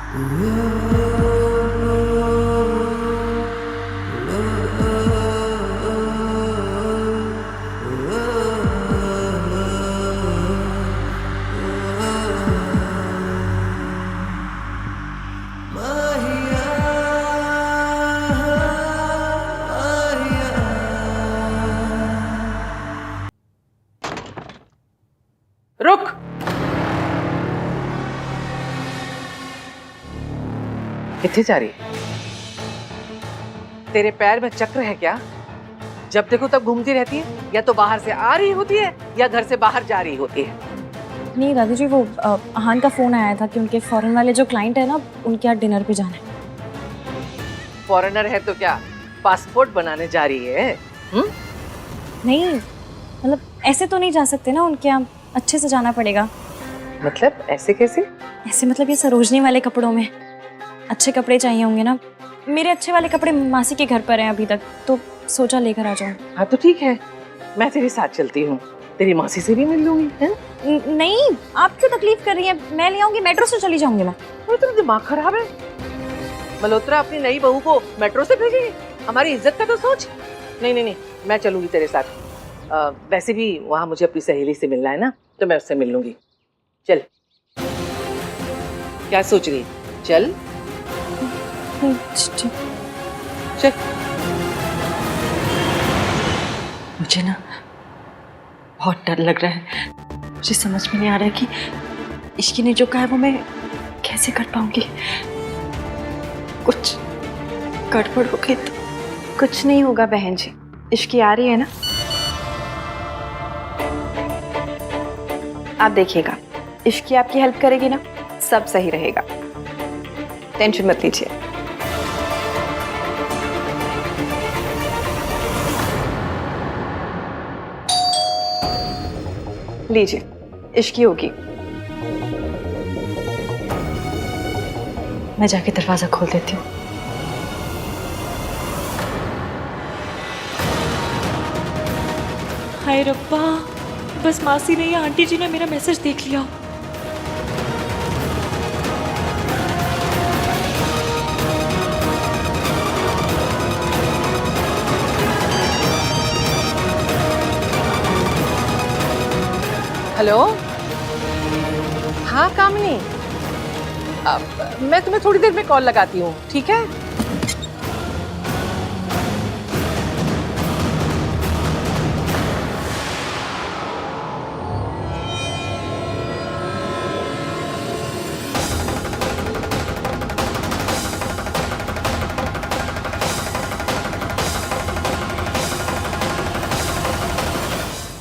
रुक। किथे जा रही? तेरे पैर में चक्र है क्या? जब देखो तब घूमती रहती है, या तो बाहर से आ रही होती है या घर से बाहर जा रही होती है। नहीं दादी जी, वो अहान का फोन आया था कि उनके फॉरेन वाले जो क्लाइंट है ना, उनके यहाँ डिनर पे जाना है। फॉरेनर है तो क्या पासपोर्ट बनाने जा रही है? नहीं मतलब ऐसे तो नहीं जा सकते ना, उनके यहाँ अच्छे से जाना पड़ेगा। मतलब ऐसे कैसे? ऐसे मतलब ये सरोजनी वाले कपड़ों में अच्छे कपड़े चाहिए होंगे ना। मेरे अच्छे वाले कपड़े मासी के घर पर हैं अभी तक, तो सोचा लेकर आ जाऊं। हाँ तो ठीक है, मैं तेरे साथ चलती हूँ, तेरी मासी से भी मिल लूंगी। नहीं, आप क्यों तकलीफ कर रही हैं? मैं ले आऊंगी, मेट्रो से चली जाऊंगी मैं। तेरा दिमाग खराब है? मल्होत्रा अपनी नई बहू को मेट्रो से भेजेगी? हमारी इज्जत का तो सोच। नहीं नहीं नहीं, मैं चलूंगी तेरे साथ। वैसे भी वहां मुझे अपनी सहेली से मिलना है ना, तो मैं उससे मिल लूंगी। चल। क्या सोच रही? चल चल। मुझे ना बहुत डर लग रहा है। मुझे समझ में नहीं आ रहा है कि इश्की ने जो कहा है वो मैं कैसे कर पाऊंगी। कुछ गड़बड़ हो गई तो। कुछ नहीं होगा बहन जी, इश्की आ रही है ना, आप देखिएगा, इश्की आपकी हेल्प करेगी ना, सब सही रहेगा, टेंशन मत लीजिए। लीजिए, इश्की होगी। मैं जाके दरवाजा खोल देती हूँ। हाय रब्बा, बस मासी ने या आंटी जी ने मेरा मैसेज देख लिया। हेलो। हाँ कामिनी, मैं तुम्हें थोड़ी देर में कॉल लगाती हूँ, ठीक है?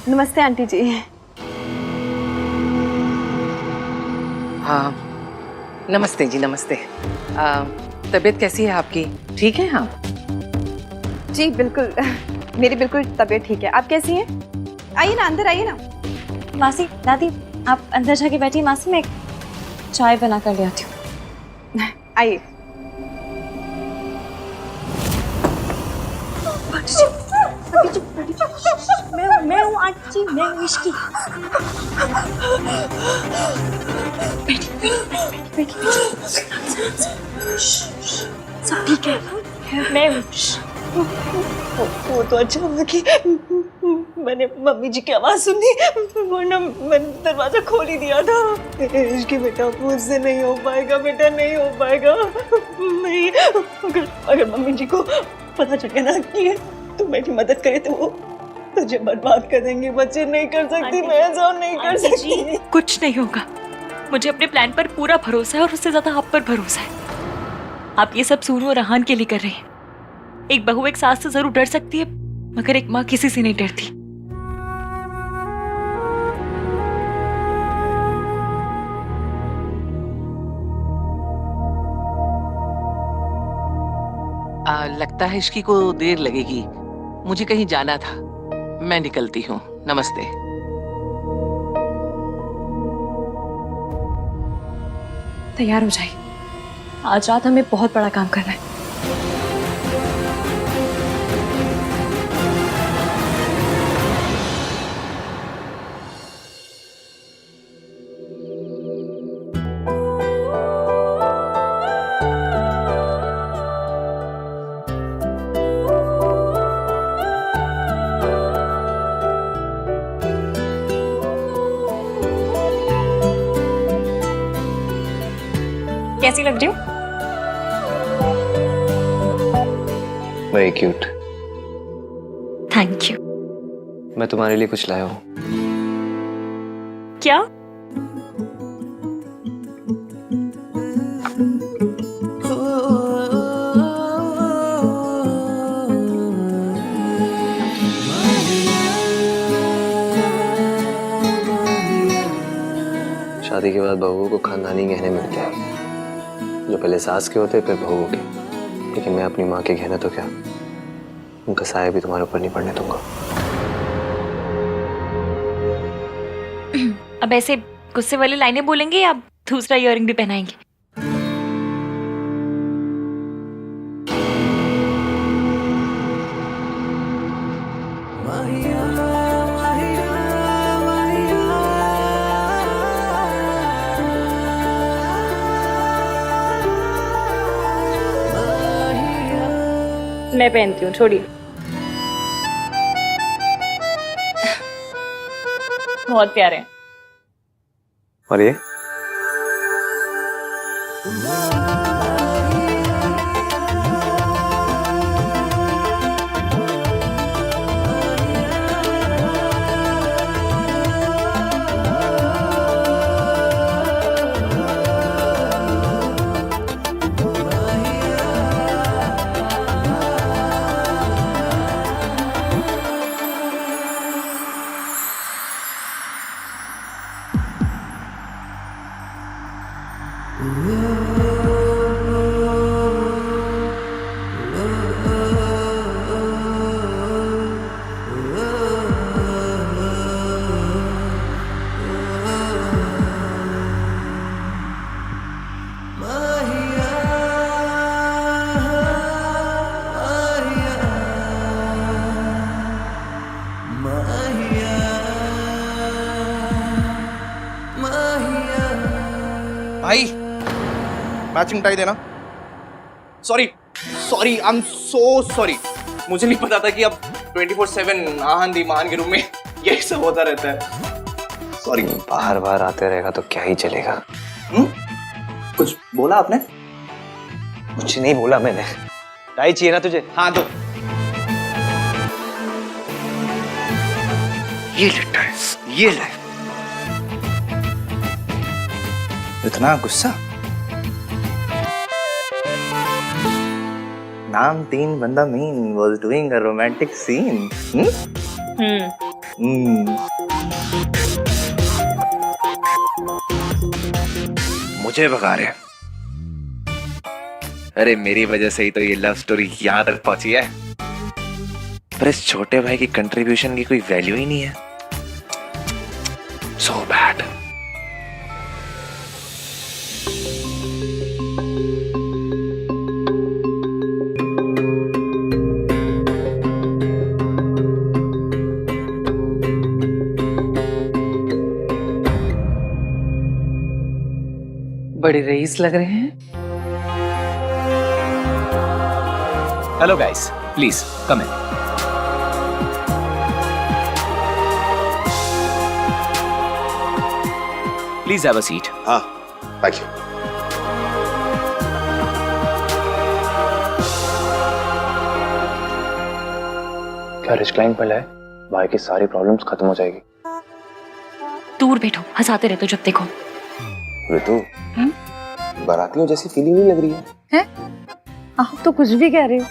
नमस्ते आंटी जी। हाँ नमस्ते जी, नमस्ते। तबीयत कैसी है आपकी? ठीक है? हाँ जी बिल्कुल, मेरी बिल्कुल तबीयत ठीक है। आप कैसी हैं? आइए ना, अंदर आइए ना। मासी, दादी आप अंदर जाके बैठिए, मासी मैं चाय बना कर ले आती हूँ। आइए। मैं हूँ आंटी जी, मैं हूँ इश्की। बैठी। सब ठीक है, मैं हूँ। वो तो अच्छा हुआ कि मैंने मम्मी जी की आवाज सुनी, वरना मैंने दरवाजा खोल ही दिया था। इश्की बेटा, मुझसे नहीं हो पाएगा बेटा, नहीं हो पाएगा। नहीं, अगर मम्मी जी को पता चल गया ना कि तुम मेरी मदद करे तो वो तुझे बर्बाद कर देंगे। बच्चे नहीं कर सकती, मैं ऐसा नहीं कर सकती। कुछ नहीं होगा, मुझे अपने प्लान पर पूरा भरोसा है और उससे ज्यादा आप पर भरोसा है। आप ये सब सूनू और रहान के लिए कर रहे हैं। एक बहू एक सास से जरूर डर सकती है, मगर एक माँ किसी से नहीं डरती। लगता है इश्की को देर लगेगी, मुझे कहीं जाना था, मैं निकलती हूँ। नमस्ते। तैयार हो जाइए, आज रात हमें बहुत बड़ा काम करना है। कैसी लग रही हूँ? Very cute. Thank you. मैं तुम्हारे लिए कुछ लाया हूँ। क्या? शादी के बाद बहुओं को खानदानी गहने मिलते हैं, जो पहले सास के होते फिर बहुओं के। लेकिन मैं अपनी माँ के गहने तो क्या, उनका साया भी तुम्हारे ऊपर नहीं पड़ने दूंगा। अब ऐसे गुस्से वाली लाइनें बोलेंगे या दूसरा इयररिंग भी पहनाएंगे? मैं पहनती हूँ, छोड़िए। बहुत प्यारे हैं। और ये भाई मैचिंग टाई देना। Sorry sorry, I am so sorry. मुझे नहीं पता था कि अब 24/7 आहन दी मान के रूम में यही सब होता रहता है। सॉरी। बाहर बाहर आते रहेगा तो क्या ही चलेगा। कुछ बोला आपने? कुछ नहीं बोला मैंने। टाई चाहिए ना तुझे? हाँ दो। ये ले टाई, ये ले। इतना गुस्सा? नाम 3 बंदा mean was doing a romantic scene. मुझे भगा रहे। अरे मेरी वजह से ही तो ये लव स्टोरी यहाँ तक पहुंची है। पर इस छोटे भाई की कंट्रीब्यूशन की कोई वैल्यू ही नहीं है। So bad. बड़े रईस लग रहे हैं। Hello guys, please come in. Please have a seat. हाँ, thank you. क्या रिस्क्लाइन पर है? भाई की सारी प्रॉब्लम्स खत्म हो जाएगी। दूर बैठो, हंसाते रहते हो जब देखो। ऋतु, बारातियों जैसी फीलिंग नहीं लग रही है? आप तो कुछ भी कह रहे हो।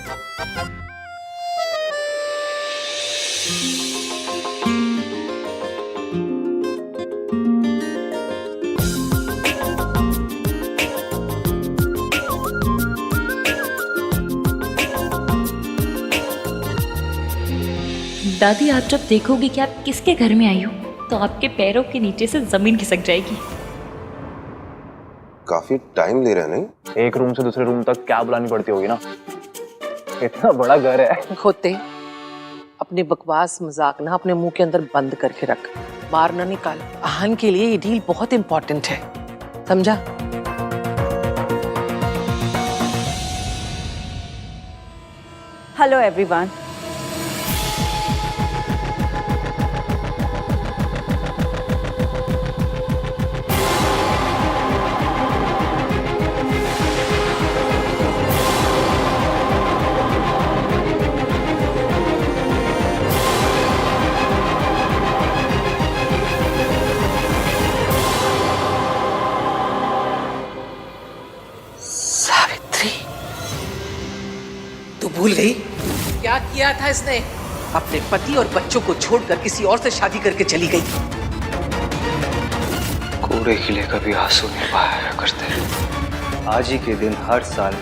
दादी, आप जब देखोगी कि आप किसके घर में आई हो तो आपके पैरों के नीचे से जमीन खिसक जाएगी। काफी टाइम ले रहे हैं नहीं? एक रूम से दूसरे रूम तक क्या बुलानी पड़ती होगी ना। इतना बड़ा घर है। खोते, अपने बकवास मजाक ना अपने मुंह के अंदर बंद करके रख, बाहर ना निकाल। आहन के लिए ये डील बहुत इंपॉर्टेंट है, समझा? Hello everyone. भूल गई क्या किया था इसने? अपने पति और बच्चों को छोड़कर किसी और से शादी करके चली गई। कूड़े के लिए कभी आंसू नहीं बहाया करते। आज ही के दिन हर साल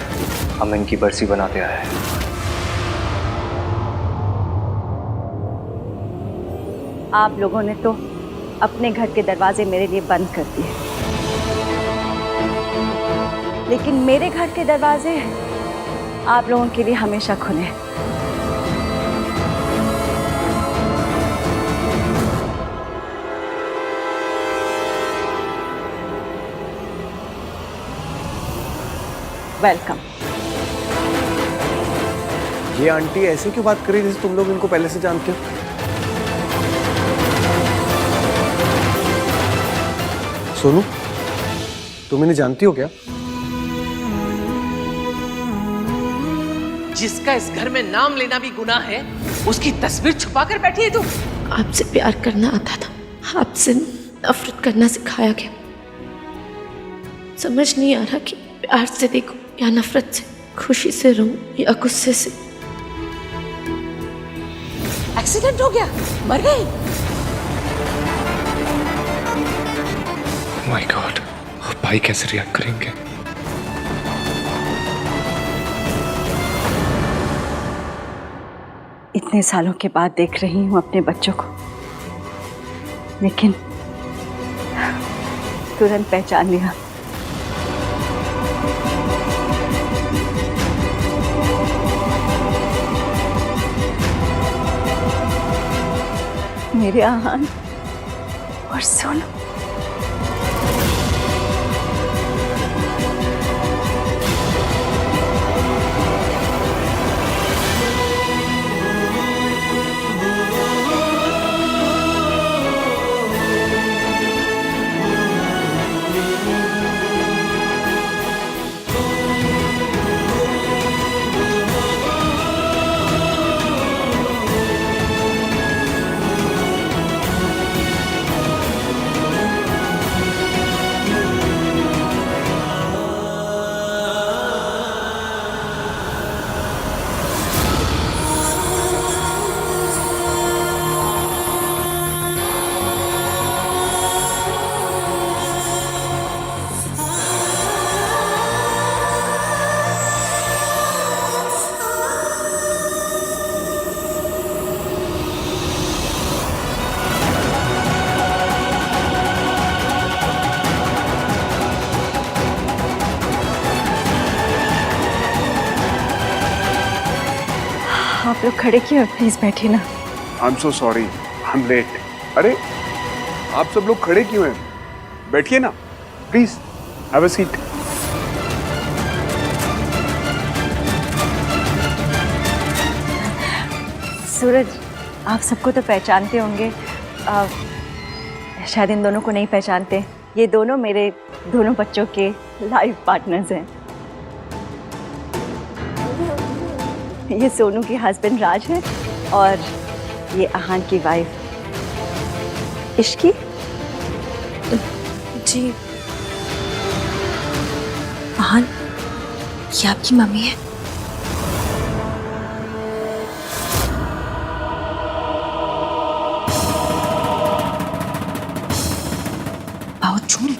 हम इनकी बरसी बनाते आए हैं। आप लोगों ने तो अपने घर के दरवाजे मेरे लिए बंद कर दिए, लेकिन मेरे घर के दरवाजे आप लोगों के लिए हमेशा खुले हैं। वेलकम। ये आंटी ऐसे क्यों बात कर रही है जैसे तुम लोग इनको पहले से जानते हो? सोनू, तुम इन्हें जानती हो क्या? जिसका इस घर में नाम लेना भी गुनाह है, उसकी तस्वीर छुपा कर बैठी है तू। आपसे प्यार करना आता था, आपसे नफरत करना सिखाया गया। समझ नहीं आ रहा कि प्यार से देखूं या नफरत से, खुशी से रहूं या गुस्से से। एक्सीडेंट हो गया, मर गई। माय गॉड, अब भाई कैसे रिएक्ट करेंगे? इतने सालों के बाद देख रही हूँ अपने बच्चों को, लेकिन तुरंत पहचान लिया। मेरे आहान और सोनू। आप लोग खड़े क्यों? प्लीज बैठिए ना। I am so sorry, I am late. अरे आप सब लोग खड़े क्यों हैं? बैठिए ना please, have a seat. Suraj, आप सबको तो पहचानते होंगे, शायद इन दोनों को नहीं पहचानते। ये दोनों मेरे दोनों बच्चों के लाइफ पार्टनर्स हैं। ये सोनू के हस्बैंड राज हैं और ये आहान की वाइफ इश्की। जी, आहान, ये आपकी मम्मी है? बहुत झूठ।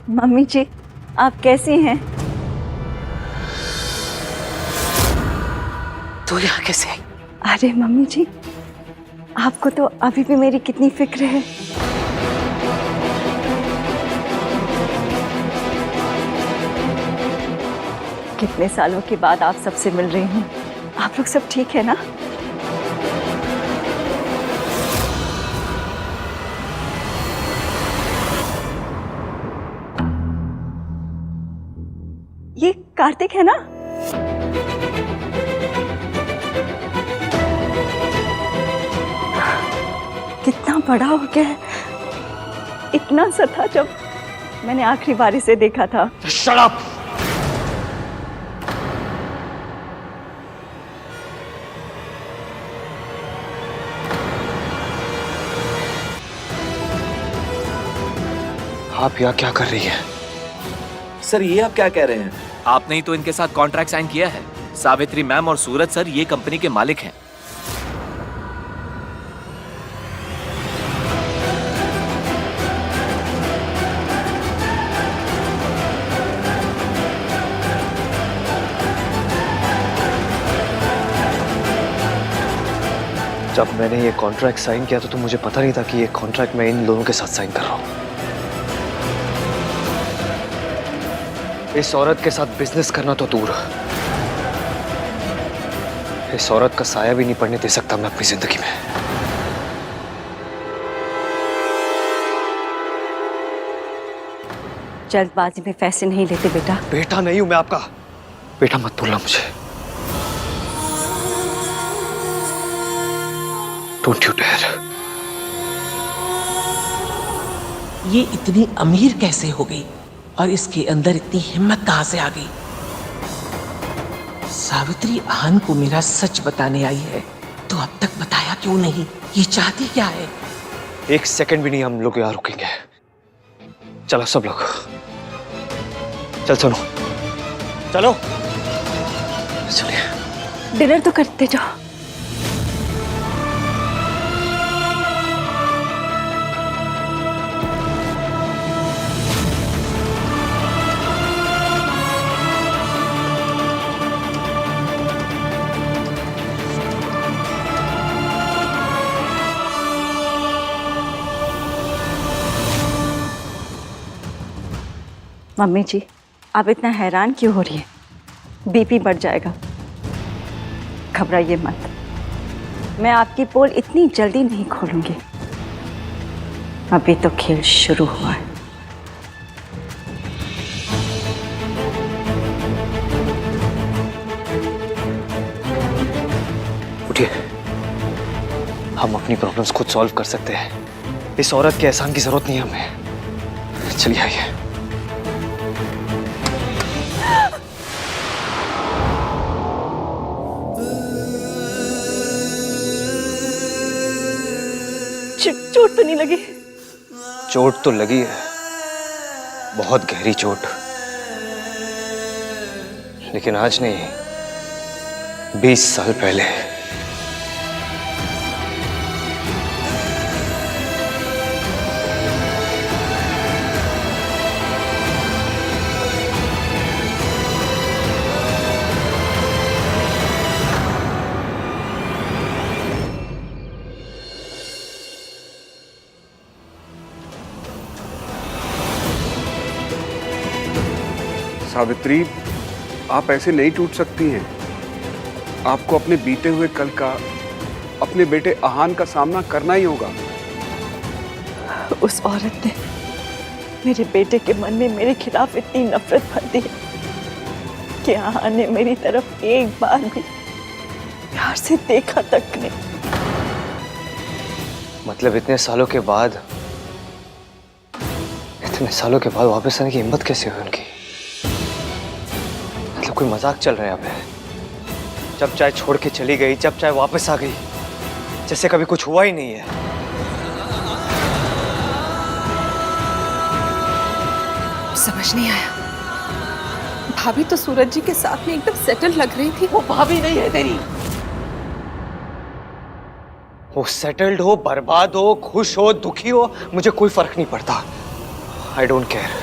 मम्मी जी, आप कैसी हैं? तू यहाँ कैसे आई? अरे मम्मी जी, आपको तो अभी भी मेरी कितनी फिक्र है। कितने सालों के बाद आप सबसे मिल रही हूँ। आप लोग सब ठीक है ना? ये कार्तिक है ना? कितना बड़ा हो गया है। इतना सा था जब मैंने आखिरी बार इसे देखा था। Shut up! आप यहाँ क्या कर रही है? सर ये आप क्या कह रहे हैं? आपने ही तो इनके साथ कॉन्ट्रैक्ट साइन किया है। सावित्री मैम और सूरज सर ये कंपनी के मालिक हैं। जब मैंने ये कॉन्ट्रैक्ट साइन किया तो मुझे पता नहीं था कि ये कॉन्ट्रैक्ट मैं इन लोगों के साथ साइन कर रहा हूं। इस औरत के साथ बिजनेस करना तो दूर, इस औरत का साया भी नहीं पड़ने दे सकता मैं अपनी जिंदगी में। जल्दबाजी में फैसले नहीं लेते बेटा। बेटा नहीं हूं मैं आपका। बेटा मत बोलना मुझे। Don't you dare. ये इतनी अमीर कैसे हो गई और इसके अंदर इतनी हिम्मत कहां से आ गई? सावित्री आहन को मेरा सच बताने आई है तो अब तक बताया क्यों नहीं? ये चाहती क्या है? एक सेकंड भी नहीं हम लोग यहाँ रुकेंगे। चलो सब लोग, चल सुनो, चलो चलिए। डिनर तो करते जाओ। मम्मी जी, आप इतना हैरान क्यों हो रही है? बीपी बढ़ जाएगा। घबराइए मत, मैं आपकी पोल इतनी जल्दी नहीं खोलूंगी। अभी तो खेल शुरू हुआ है। उठिए, हम अपनी प्रॉब्लम्स खुद सॉल्व कर सकते हैं। इस औरत के एहसान की जरूरत नहीं है हमें। चलिए आइए। चोट तो नहीं लगी? चोट तो लगी है, बहुत गहरी चोट, लेकिन आज नहीं, 20 साल पहले। सावित्री, आप ऐसे नहीं टूट सकती हैं। आपको अपने बीते हुए कल का, अपने बेटे आहान का सामना करना ही होगा। उस औरत ने मेरे बेटे के मन में मेरे खिलाफ इतनी नफरत भर दी कि आहान ने मेरी तरफ एक बार भी प्यार से देखा तक नहीं। मतलब इतने सालों के बाद वापस आने की हिम्मत कैसे हुई उनकी? मतलब कोई मजाक चल रहा है यहाँ पे? जब चाहे छोड़ के चली गई, जब चाहे वापस आ गई, जैसे कभी कुछ हुआ ही नहीं है। समझ नहीं आया। भाभी तो सूरज जी के साथ में एकदम सेटल लग रही थी। वो भाभी नहीं है तेरी। वो सेटल्ड हो, बर्बाद हो, खुश हो, दुखी हो, मुझे कोई फर्क नहीं पड़ता। I don't care.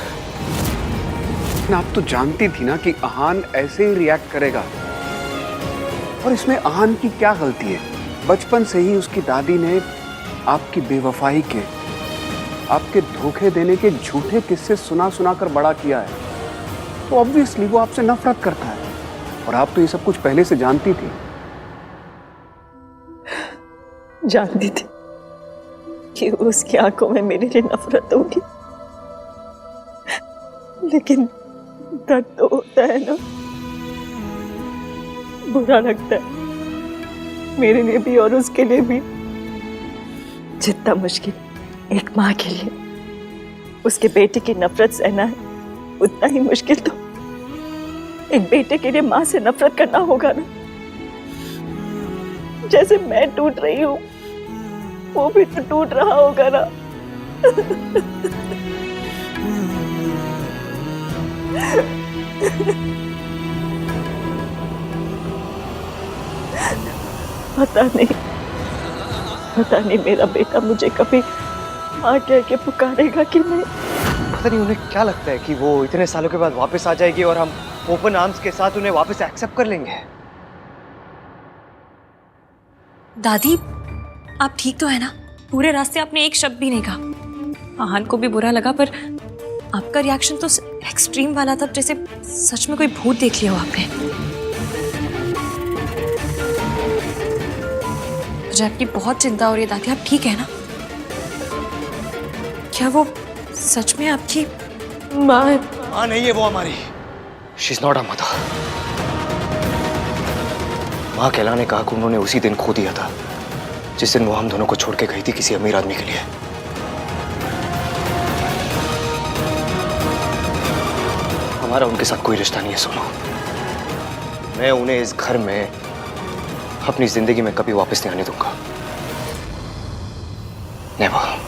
आप तो जानती थी ना कि आहान ऐसे ही रिएक्ट करेगा, और इसमें आहान की क्या गलती है? बचपन से ही उसकी दादी ने आपकी बेवफाई के, आपके धोखे देने के झूठे किस्से सुना सुना कर बड़ा किया है। तो ऑब्वियसली वो आपसे नफरत करता है, और आप तो ये सब कुछ पहले से जानती थी। जानती थी कि उसकी आंखों में मेरे लिए नफरत होगी, लेकिन दर्द तो होता है ना, बुरा लगता है मेरे लिए भी और उसके लिए भी। जितना मुश्किल एक माँ के लिए उसके बेटे की नफरत सहना है, उतना ही मुश्किल तो एक बेटे के लिए माँ से नफरत करना होगा ना। जैसे मैं टूट रही हूँ, वो भी तो टूट रहा होगा ना। पता नहीं मेरा बेटा मुझे कभी माँ कह के पुकारेगा कि नहीं। पता नहीं उन्हें क्या लगता है कि वो इतने सालों के बाद वापस आ जाएगी और हम ओपन आर्म्स के साथ उन्हें वापस एक्सेप्ट कर लेंगे। दादी, आप ठीक तो है ना? पूरे रास्ते आपने एक शब्द भी नहीं कहा। आहान को भी बुरा लगा, पर आपका रिएक्शन तो एक्सट्रीम वाला था, जैसे सच में कोई भूत देख लिया हो आपने। मुझे आपकी बहुत चिंता हो रही है दादी, आप ठीक है ना? क्या वो सच में आपकी माँ है? माँ नहीं है वो हमारी। She is not a mother. माँ कहलाने का हक उन्होंने उसी दिन खो दिया था जिस दिन वो हम दोनों को छोड़ के गई थी किसी अमीर आदमी के लिए। हमारा उनके साथ कोई रिश्ता नहीं है सोनू। मैं उन्हें इस घर में अपनी जिंदगी में कभी वापस नहीं आने दूंगा। नेवर।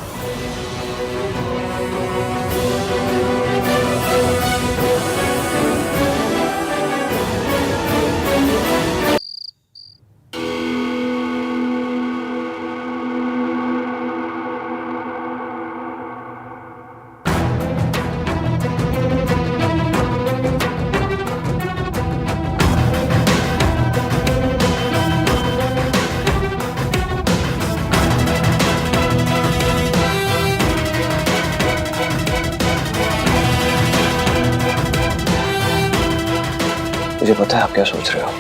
मुझे पता है आप क्या सोच रहे हो।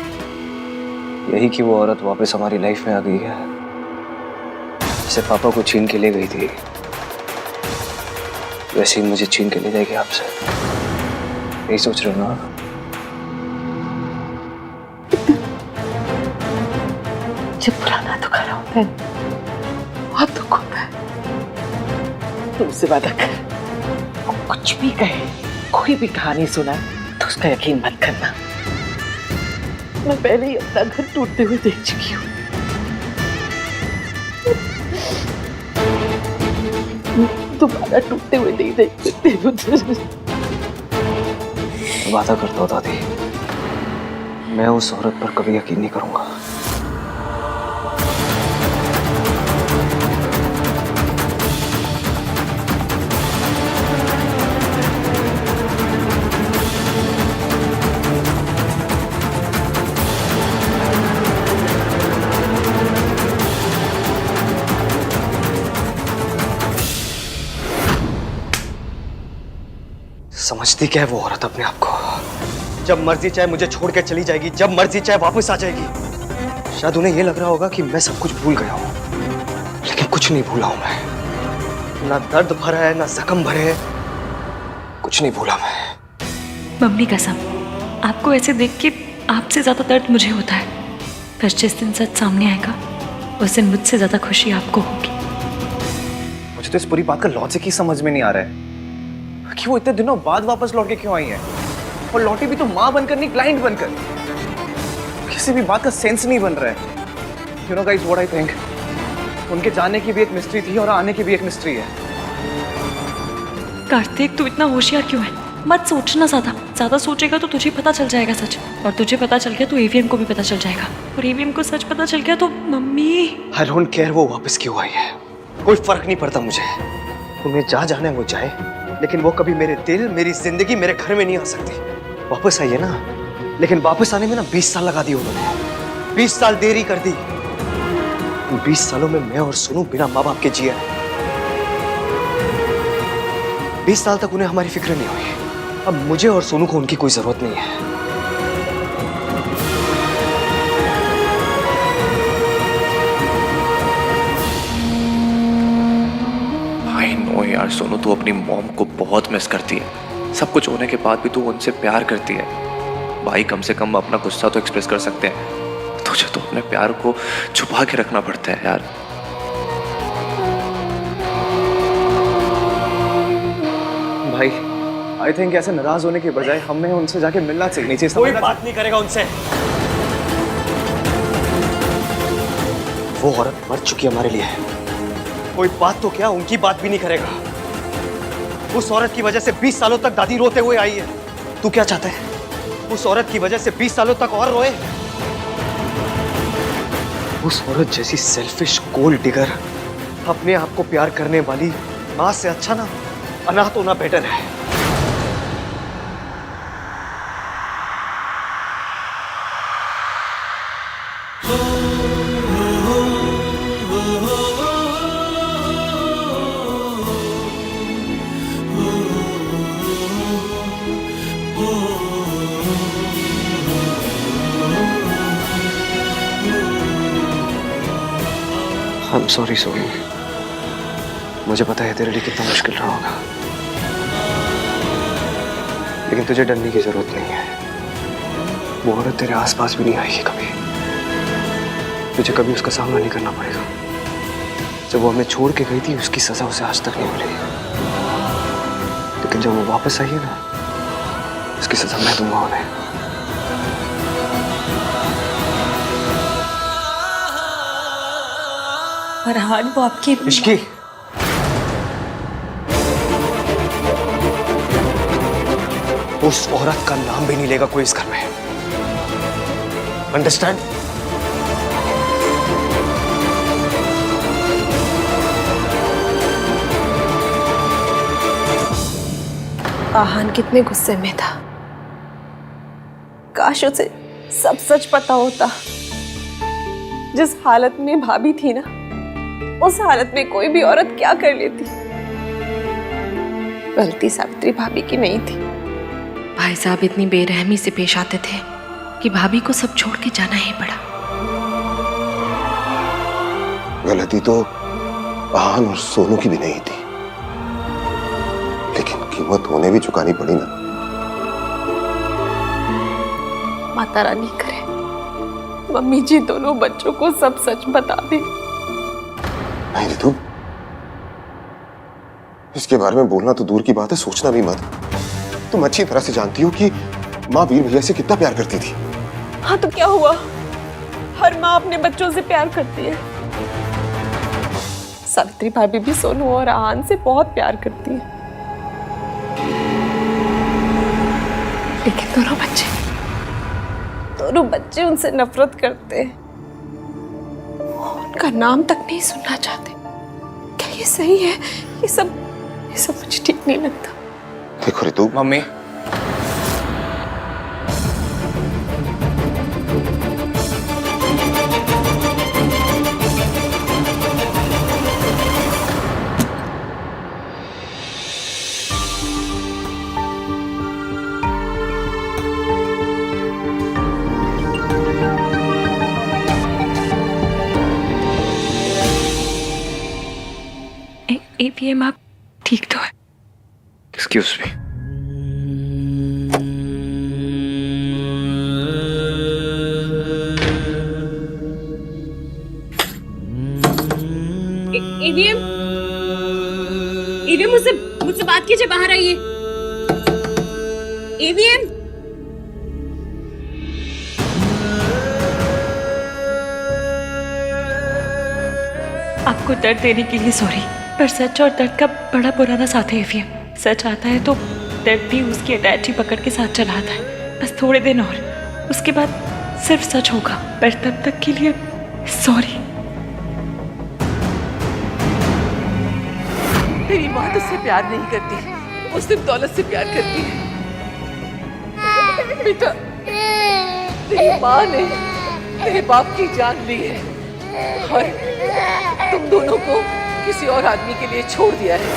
यही कि वो औरत वापस हमारी लाइफ में आ गई है, जिसे पापा को छीन के ले गई थी, वैसे ही मुझे छीन के ले जाएगी आपसे। यही सोच रहे हो ना? जब पुराना दुख आ रहा होता है, बहुत दुख होता है। तुमसे वादा कर, वो कुछ भी कहे, कोई भी कहानी सुना तो उसका यकीन मत करना। मैं पहले ही अपना घर टूटते हुए देख चुकी हूँ। दोबारा टूटते हुए नहीं देख सकती। वादा करता हूँ दादी, मैं उस औरत पर कभी यकीन नहीं करूंगा। समझती क्या है वो औरत अपने आप को? जब मर्जी चाहे मुझे छोड़ के चली जाएगी, जब मर्जी चाहे वापस आ जाएगी। शायद उन्हें यह लग रहा होगा कि मैं सब कुछ भूल गया हूं, लेकिन कुछ नहीं भूला हूं मैं। ना दर्द भरा है, ना जख्म भरे हैं, कुछ नहीं भूला मैं। मम्मी कसम, आपको ऐसे देख के आपसे ज्यादा दर्द मुझे होता है, पर जिस दिन सच सामने आएगा उस दिन मुझसे ज्यादा खुशी आपको होगी। मुझे तो इस पूरी बात का लॉजिक ही समझ में नहीं आ रहा है कि वो इतने दिनों बाद वापस लौट के क्यों आई है, और लौटी भी तो माँ बनकर नहीं, क्लाइंट बनकर। किसी भी बात का सेंस नहीं बन रहा है। You know guys what I think, उनके जाने की भी एक मिस्ट्री थी और आने की भी एक मिस्ट्री है। कार्तिक, तू इतना होशियार क्यों है? मत सोचना ज्यादा सोचेगा तो तुझे पता चल जाएगा सच, और तुझे पता चल गया तो एवीएम को भी पता चल जाएगा, और एवीएम को सच पता चल गया तो मम्मी। आई डोंट केयर वो वापस क्यों आई है, कोई फर्क नहीं पड़ता मुझे। उन्हें जहाँ जाना है वो जाए, लेकिन वो कभी मेरे दिल, मेरी जिंदगी, मेरे घर में नहीं आ सकती। वापस आइए ना, लेकिन वापस आने में ना 20 साल लगा दिए उन्होंने। 20 साल देरी कर दी। इन 20 सालों में मैं और सोनू बिना माँ बाप के जिए। 20 साल तक उन्हें हमारी फिक्र नहीं हुई। अब मुझे और सोनू को उनकी कोई जरूरत नहीं है। आई नो यार सोनू, तू अपनी मॉम को बहुत मिस करती है। सब कुछ होने के बाद भी तू उनसे प्यार करती है। भाई कम से कम अपना गुस्सा तो एक्सप्रेस कर सकते हैं, तुझे तो अपने प्यार को छुपा के रखना पड़ता है यार। भाई आई थिंक ऐसे नाराज होने के बजाय हमें उनसे जाके मिलना चाहिए। कोई बात नहीं करेगा उनसे। वो औरत मर चुकी है हमारे लिए, कोई बात तो क्या उनकी बात भी नहीं करेगा। उस औरत की वजह से 20 सालों तक दादी रोते हुए आई है। तू क्या चाहता है? उस औरत की वजह से 20 सालों तक और रोए? उस औरत जैसी सेल्फिश गोल्ड डिगर अपने आप को प्यार करने वाली मां से अच्छा ना अनाथ होना बेटर है। I'm sorry सोनी, मुझे पता है तेरे लिए कितना मुश्किल रहा होगा, लेकिन तुझे डरने की जरूरत नहीं है। वो औरत तेरे आसपास भी नहीं आएगी कभी। तुझे कभी उसका सामना नहीं करना पड़ेगा। जब वो हमें छोड़ के गई थी उसकी सजा उसे आज तक नहीं मिली, लेकिन जब वो वापस आई है ना, उसकी सजा मैं दूंगा उन्हें। फरहान, वो आपकी इश्की, उस औरत का नाम भी नहीं लेगा कोई इस घर में। अंडरस्टैंड? आहान कितने गुस्से में था। काश उसे सब सच पता होता। जिस हालत में भाभी थी ना, उस हालत में कोई भी औरत क्या कर लेती। गलती सावित्री भाभी की नहीं थी। भाई साहब इतनी बेरहमी से पेश आते थे कि भाभी को सब छोड़ के जाना ही पड़ा। गलती तो आहान और सोनू की भी नहीं थी, लेकिन कीमत उन्हें भी चुकानी पड़ी ना। माता रानी करे मम्मी जी दोनों बच्चों को सब सच बता दे। नहीं रितु, इसके बारे में बोलना तो दूर की बात है, सोचना भी मत। तुम अच्छी तरह से जानती हो कि माँ वीर भैया से कितना प्यार करती थी। हाँ तो क्या हुआ, हर माँ अपने बच्चों से प्यार करती है। सावित्री भाभी भी सोनू और आहान से बहुत प्यार करती है, लेकिन दोनों बच्चे उनसे नफरत करते हैं। उनका नाम तक नहीं सुनना चाहते। क्या ये सही है? ये सब मुझे ठीक नहीं लगता। देखो रितु, मम्मी, एवीएम आप ठीक तो है? Excuse me. एवीएम मुझसे बात कीजिए, बाहर आइए। एवीएम, आपको दर्द देने के लिए सॉरी, पर सच और दर्द का बड़ा पुराना साथ है एवीएम। सच आता है तो दर्द भी उसकी अटैची पकड़ के साथ चला आता है। बस थोड़े दिन और, उसके बाद सिर्फ सच होगा, पर तब तक के लिए सॉरी। तेरी माँ तुझसे प्यार नहीं करती, वो सिर्फ दौलत से प्यार करती है। बेटा, तेरी माँ ने तेरे बाप की जान ली है और तुम दोनों को किसी और आदमी के लिए छोड़ दिया है।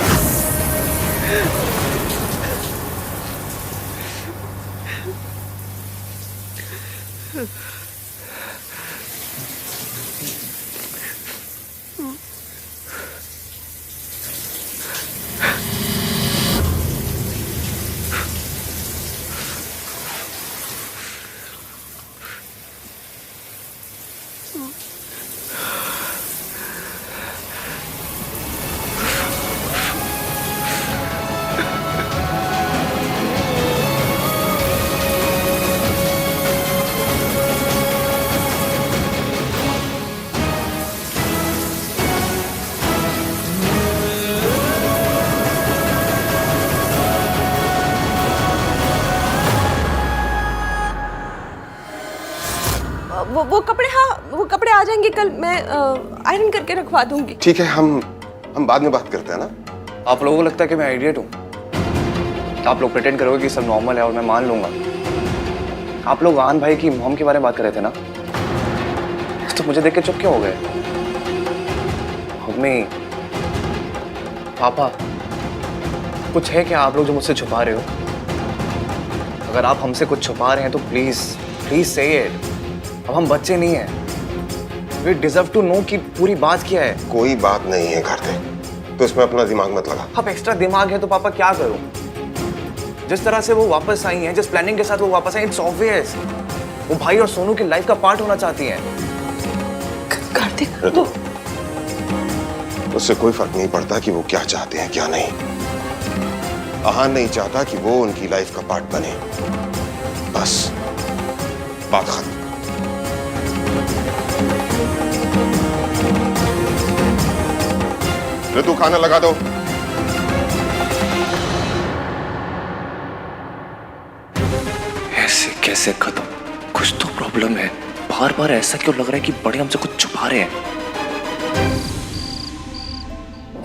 वो कपड़े, हाँ वो कपड़े आ जाएंगे कल, मैं आयरन करके रखवा दूंगी। ठीक है, हम बाद में बात करते हैं ना। आप लोगों को लगता है कि मैं आइडियट हूँ? आप लोग प्रिटेंड करोगे कि सब नॉर्मल है और मैं मान लूंगा। आप लोग आहान भाई की मॉम के बारे में बात कर रहे थे ना, तो मुझे देख के चुप क्यों हो गए? मम्मी, पापा, कुछ है क्या आप लोग जो मुझसे छुपा रहे हो? अगर आप हमसे कुछ छुपा रहे हैं तो प्लीज प्लीज से इट। अब हम बच्चे नहीं हैं। वी डिजर्व टू नो कि पूरी बात क्या है। कोई बात नहीं है कार्तिक, तो इसमें अपना दिमाग मत लगा। अब एक्स्ट्रा दिमाग है तो पापा क्या करूं? जिस तरह से वो वापस आई हैं, जिस प्लानिंग के साथ वो वापस आई, इट्स ऑब्वियस वो भाई और सोनू की लाइफ का पार्ट होना चाहती हैं। कार्तिक, तो उससे कोई फर्क नहीं पड़ता कि वो क्या चाहते हैं क्या नहीं। आहान नहीं चाहता कि वो उनकी लाइफ का पार्ट बने, बस बात खत्म। ऋतु, खाना लगा दो। ऐसे कैसे खत्म? कुछ तो प्रॉब्लम है। बार बार ऐसा क्यों लग रहा है कि बड़े हमसे कुछ छुपा रहे हैं?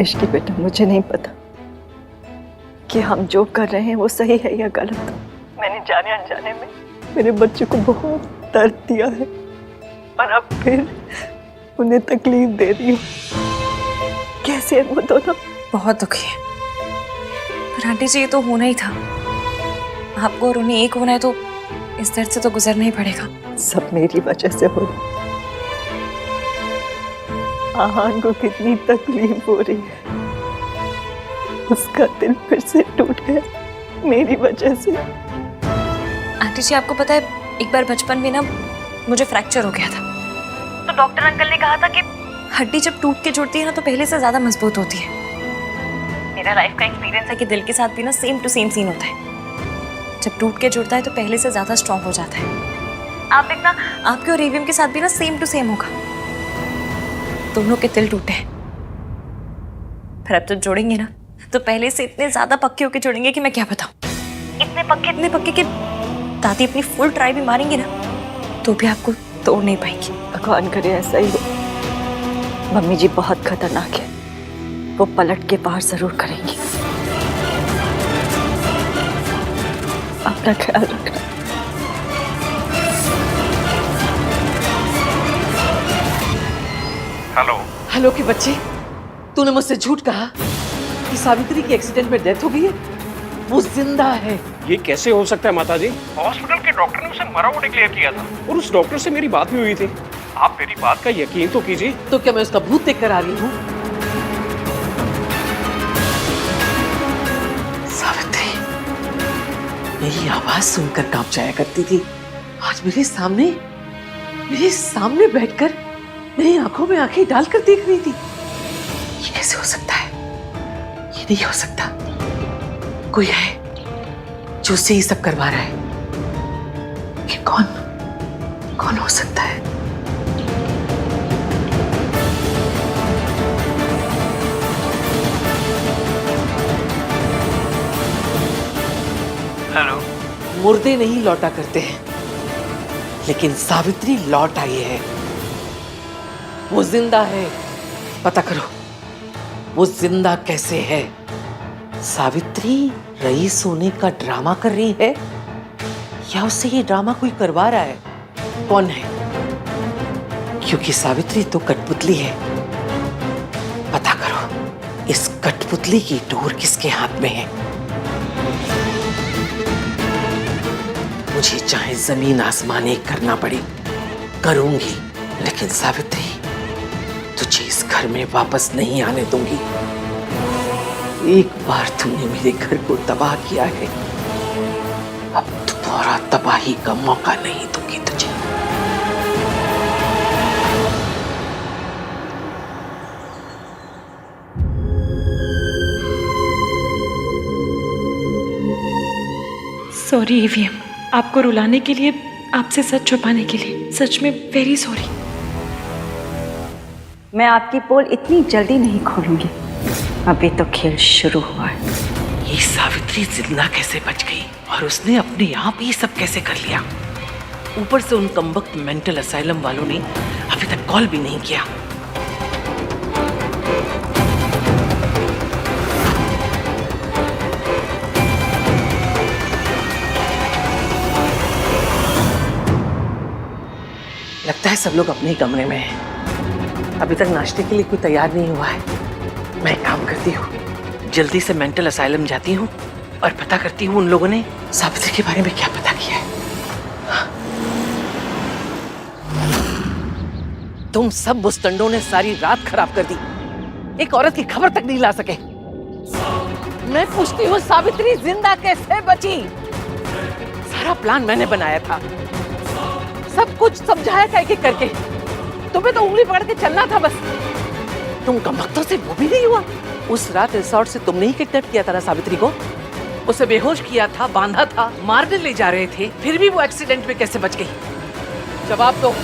इश्की बेटा, मुझे नहीं पता कि हम जो कर रहे हैं वो सही है या गलत। मैंने जाने अनजाने में मेरे बच्चे को बहुत दर्द दिया है और अब फिर उन्हें तकलीफ दे रही हूँ। कैसे है वो दोनों? बहुत दुखी है, पर आंटी जी ये तो होना ही था। आपको और उन्हें एक होना है तो इस दर्द से तो गुजरना ही पड़ेगा। सब मेरी वजह से हो रहा है। आहान को कितनी तकलीफ हो रही है, उसका दिल फिर से टूट गया मेरी वजह से। आंटी जी आपको पता है, एक बार बचपन में ना मुझे फ्रैक्चर हो गया था, तो डॉक्टर अंकल ने कहा था कि हड्डी जब टूट के जुड़ती है ना तो पहले से ज्यादा मजबूत होती है। मेरा लाइफ का एक्सपीरियंस है कि दिल के साथ भी ना सेम टू सेम सीन होता है। जब टूट के जुड़ता है तो पहले से ज्यादा स्ट्रांग हो जाता है। आप देखना, आपके और एवीएम के साथ भी ना सेम टू सेम होगा। दोनों के दिल टूटे हैं, पर अब तो जोड़ेंगे ना तो पहले से इतने ज्यादा पक्के होके जुड़ेंगे कि मैं क्या बताऊं। इतने पक्के कि दादी अपनी फुल ट्राई भी मारेंगी ना तो भी आपको तोड़ नहीं पाएंगी। भगवान करे ऐसा ही हो। मम्मी जी बहुत खतरनाक है, वो पलट के पार जरूर करेंगी। अपना ख्याल रखना। हेलो के बच्चे, तूने मुझसे झूठ कहा कि सावित्री की एक्सीडेंट में डेथ हो गई है। वो जिंदा है। ये कैसे हो सकता है माताजी? हॉस्पिटल के डॉक्टर ने उसे मरा हुआ डिक्लेयर किया था और उस डॉक्टर से मेरी बात भी हुई थी। आप मेरी बात का यकीन तो कीजिए। तो क्या मैं उसका भूत देख कर आ रही हूँ? सावित्री मेरी आवाज सुनकर कांप जाया करती थी, आज मेरे सामने बैठकर मेरी आंखों में आंखें डालकर देख रही थी। ये कैसे हो सकता है? ये नहीं हो सकता। कोई है जो उससे ये सब करवा रहा है। ये कौन हो सकता है? हेलो। मुर्दे नहीं लौटा करते हैं, लेकिन सावित्री लौट आई है। वो जिंदा है। पता करो वो जिंदा कैसे है। सावित्री रईस होने का ड्रामा कर रही है या उससे ये ड्रामा कोई करवा रहा है? कौन है? क्योंकि सावित्री तो कठपुतली है। पता करो इस कठपुतली की डोर किसके हाथ में है। मुझे चाहे जमीन आसमान एक करना पड़े करूंगी, लेकिन सावित्री तुझे इस घर में वापस नहीं आने दूंगी। एक बार तूने मेरे घर को तबाह किया है, अब दोबारा तबाही का मौका नहीं दूंगी तुझे। सॉरी ईवीएम, आपको रुलाने के लिए, आपसे सच छुपाने के लिए, सच में वेरी सॉरी। मैं आपकी पोल इतनी जल्दी नहीं खोलूंगी, अभी तो खेल शुरू हुआ है। ये सावित्री जिंदा कैसे बच गई और उसने अपने आप ये सब कैसे कर लिया? ऊपर से उन कमबख्त मेंटल असाइलम वालों ने अभी तक कॉल भी नहीं किया। लगता है सब लोग अपने ही कमरे में हैं। अभी तक नाश्ते के लिए कोई तैयार नहीं हुआ है। मैं एक काम करती हूँ, जल्दी से मेंटल असाइलम जाती हूँ और पता करती हूँ उन लोगों ने सावित्री के बारे में क्या पता किया है। तुम सब बुस्तंडों ने सारी रात खराब कर दी, एक औरत की खबर तक नहीं ला सके। मैं पूछती हूँ सावित्री जिंदा कैसे बची? सारा प्लान मैंने बनाया था, सब कुछ समझाया था एक एक करके। तुम्हें तो उंगली पकड़ के चलना था बस। तुम कमबख्तों से वो भी नहीं हुआ। उस रात रिसोर्ट से तुमने ही किडनैप किया था ना सावित्री को? उसे बेहोश किया था, बांधा था, मारने ले जा रहे थे, फिर भी वो एक्सीडेंट में कैसे बच गई? जवाब दो।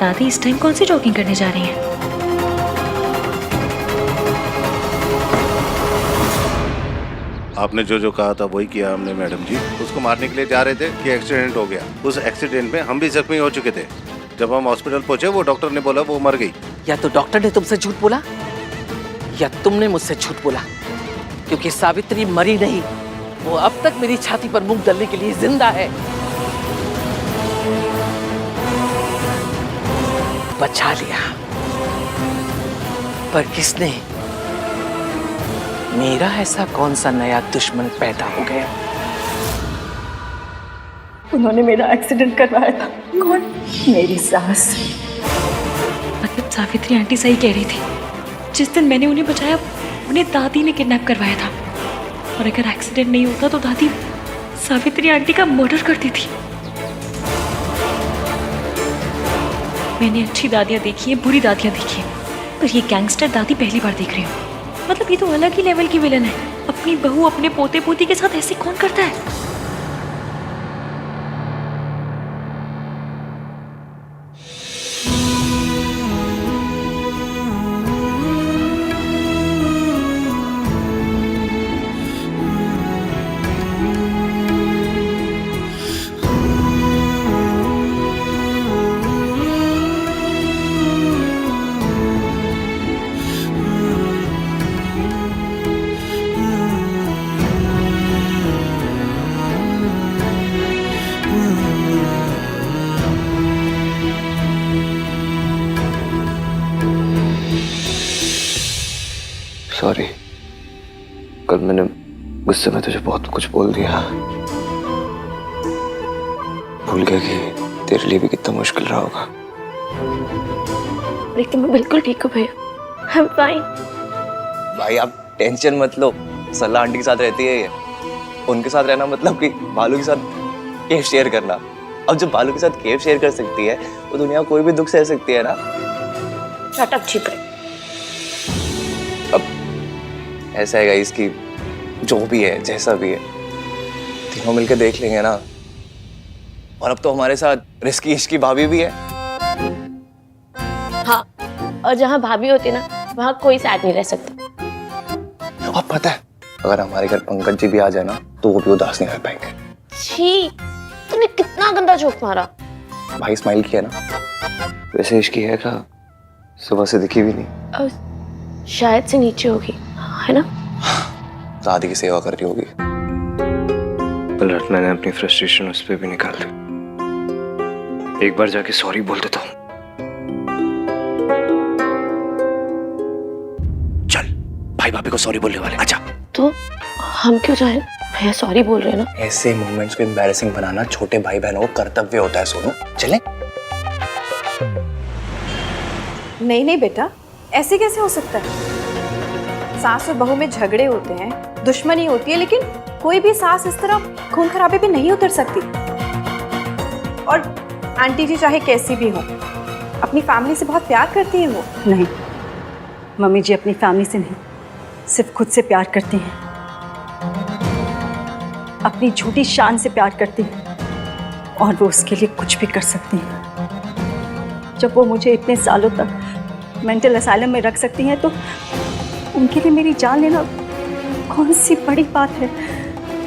दादी इस टाइम कौन सी जॉगिंग करने जा रही हैं? आपने जो जो कहा था वही किया हमने मैडम जी। उसको मारने के लिए जा रहे थे कि एक्सीडेंट हो गया। उस एक्सीडेंट में हम भी जख्मी हो चुके थे। जब हम हॉस्पिटल पहुंचे वो डॉक्टर ने बोला वो मर गई। या तो डॉक्टर ने तुमसे झूठ बोला या तुमने मुझसे झूठ बोला, क्योंकि सावित्री मरी नहीं, वो अब तक मेरी छाती पर मुंह डालने के लिए जिंदा है। बचा लिया, पर किसने? मेरा ऐसा कौन सा नया दुश्मन पैदा हो गया? उन्होंने मेरा एक्सीडेंट करवाया था। कौन? मेरी सास। मतलब सावित्री आंटी सही कह रही थी, जिस दिन मैंने उन्हें बचाया उन्हें दादी ने किडनैप करवाया था। और अगर एक्सीडेंट नहीं होता तो दादी सावित्री आंटी का मर्डर करती थी। मैंने अच्छी दादियाँ देखी हैं, बुरी दादियाँ देखी हैं, पर ये गैंगस्टर दादी पहली बार देख रही हूँ। मतलब ये तो अलग ही लेवल की विलन है। अपनी बहू अपने पोते पोती के साथ ऐसे कौन करता है? सॉरी, कल मैंने गुस्से में तुझे बहुत कुछ बोल दिया। भूल गया कि तेरे लिए भी कितना मुश्किल रहा होगा। लेकिन मैं बिल्कुल ठीक हूँ भैया, आई एम फाइन। भाई आप टेंशन मत लो, सल्ला आंटी के साथ रहती है ये। उनके साथ रहना मतलब कि बालू के साथ केव शेयर करना। अब जब बालू के साथ केव शेयर कर सकती है तो दुनिया कोई भी दुख सह सकती है ना। शट अप छिपे। ऐसा है गाइस कि जो भी है जैसा भी है तीनों मिलकर देख लेंगे ना। और अब तो हमारे साथ रिस्की इश्की भाभी भी है। हाँ, और जहाँ भाभी होती ना वहाँ कोई साथ नहीं रह सकता। अब पता है अगर हमारे घर पंकज जी भी आ जाए ना तो वो भी उदास नहीं रह पाएंगे। छी, तूने कितना गंदा जोक मारा। भाई स्माइल किया ना। वैसे इश्की है क्या? सुबह से दिखी भी नहीं। शायद से नीचे होगी, है ना? दादी की सेवा कर रही होगी। पलट मैंने अपनी फ्रस्ट्रेशन उस पर भी निकाल दी। एक बार जाके सॉरी बोल देता हूँ। चल भाई भाभी को सॉरी बोलने वाले, आजा। तो हम क्यों जाए? भैया सॉरी बोल रहे हैं ना। ऐसे मोमेंट्स को एम्बैरेसिंग बनाना छोटे भाई बहनों को कर्तव्य होता है। सोनू चले। नहीं नहीं बेटा, ऐसे कैसे हो सकता है? सास और बहू में झगड़े होते हैं, दुश्मनी होती है, लेकिन कोई भी सास इस तरह खून खराबे पे नहीं उतर सकती। और आंटी जी चाहे कैसी भी हो, अपनी फैमिली से बहुत प्यार करती हैं वो। नहीं, मम्मी जी अपनी फैमिली से नहीं, सिर्फ खुद से प्यार करती हैं। अपनी झूठी शान से प्यार करती हैं। और वो उसके लिए कुछ भी कर सकती हैं। जब वो मुझे इतने सालों तक मेंटल असाइलम में रख सकती हैं, तो उनके लिए मेरी जान लेना कौन सी बड़ी बात है।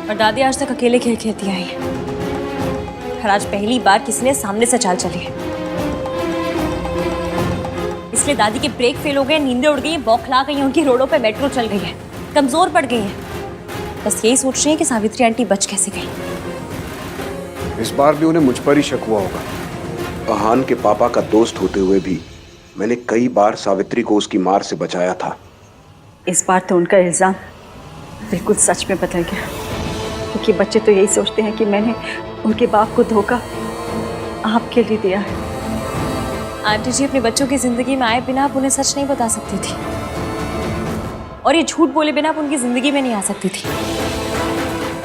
और दादी आज तक अकेले खेल खेलती आई है, और आज पहली बार किसी ने सामने से चाल चली है। इसलिए दादी के ब्रेक फेल हो गए, नींदें उड़ गई, बौखला गई हैं, उनकी रोडों पे मेट्रो चल गई है, कमजोर पड़ गई है। बस यही सोच रही है कि सावित्री आंटी बच कैसे गई। इस बार भी उन्हें मुझ पर ही शक हुआ होगा। अहान के पापा का दोस्त होते हुए भी मैंने कई बार सावित्री को उसकी मार से बचाया था। इस बार तो उनका इल्जाम बिल्कुल सच में बदल गया, क्योंकि बच्चे तो यही सोचते हैं कि मैंने उनके बाप को धोखा आपके लिए दिया है। आंटी जी अपने बच्चों की जिंदगी में आए बिना आप उन्हें सच नहीं बता सकती थी, और ये झूठ बोले बिना आप उनकी जिंदगी में नहीं आ सकती थी।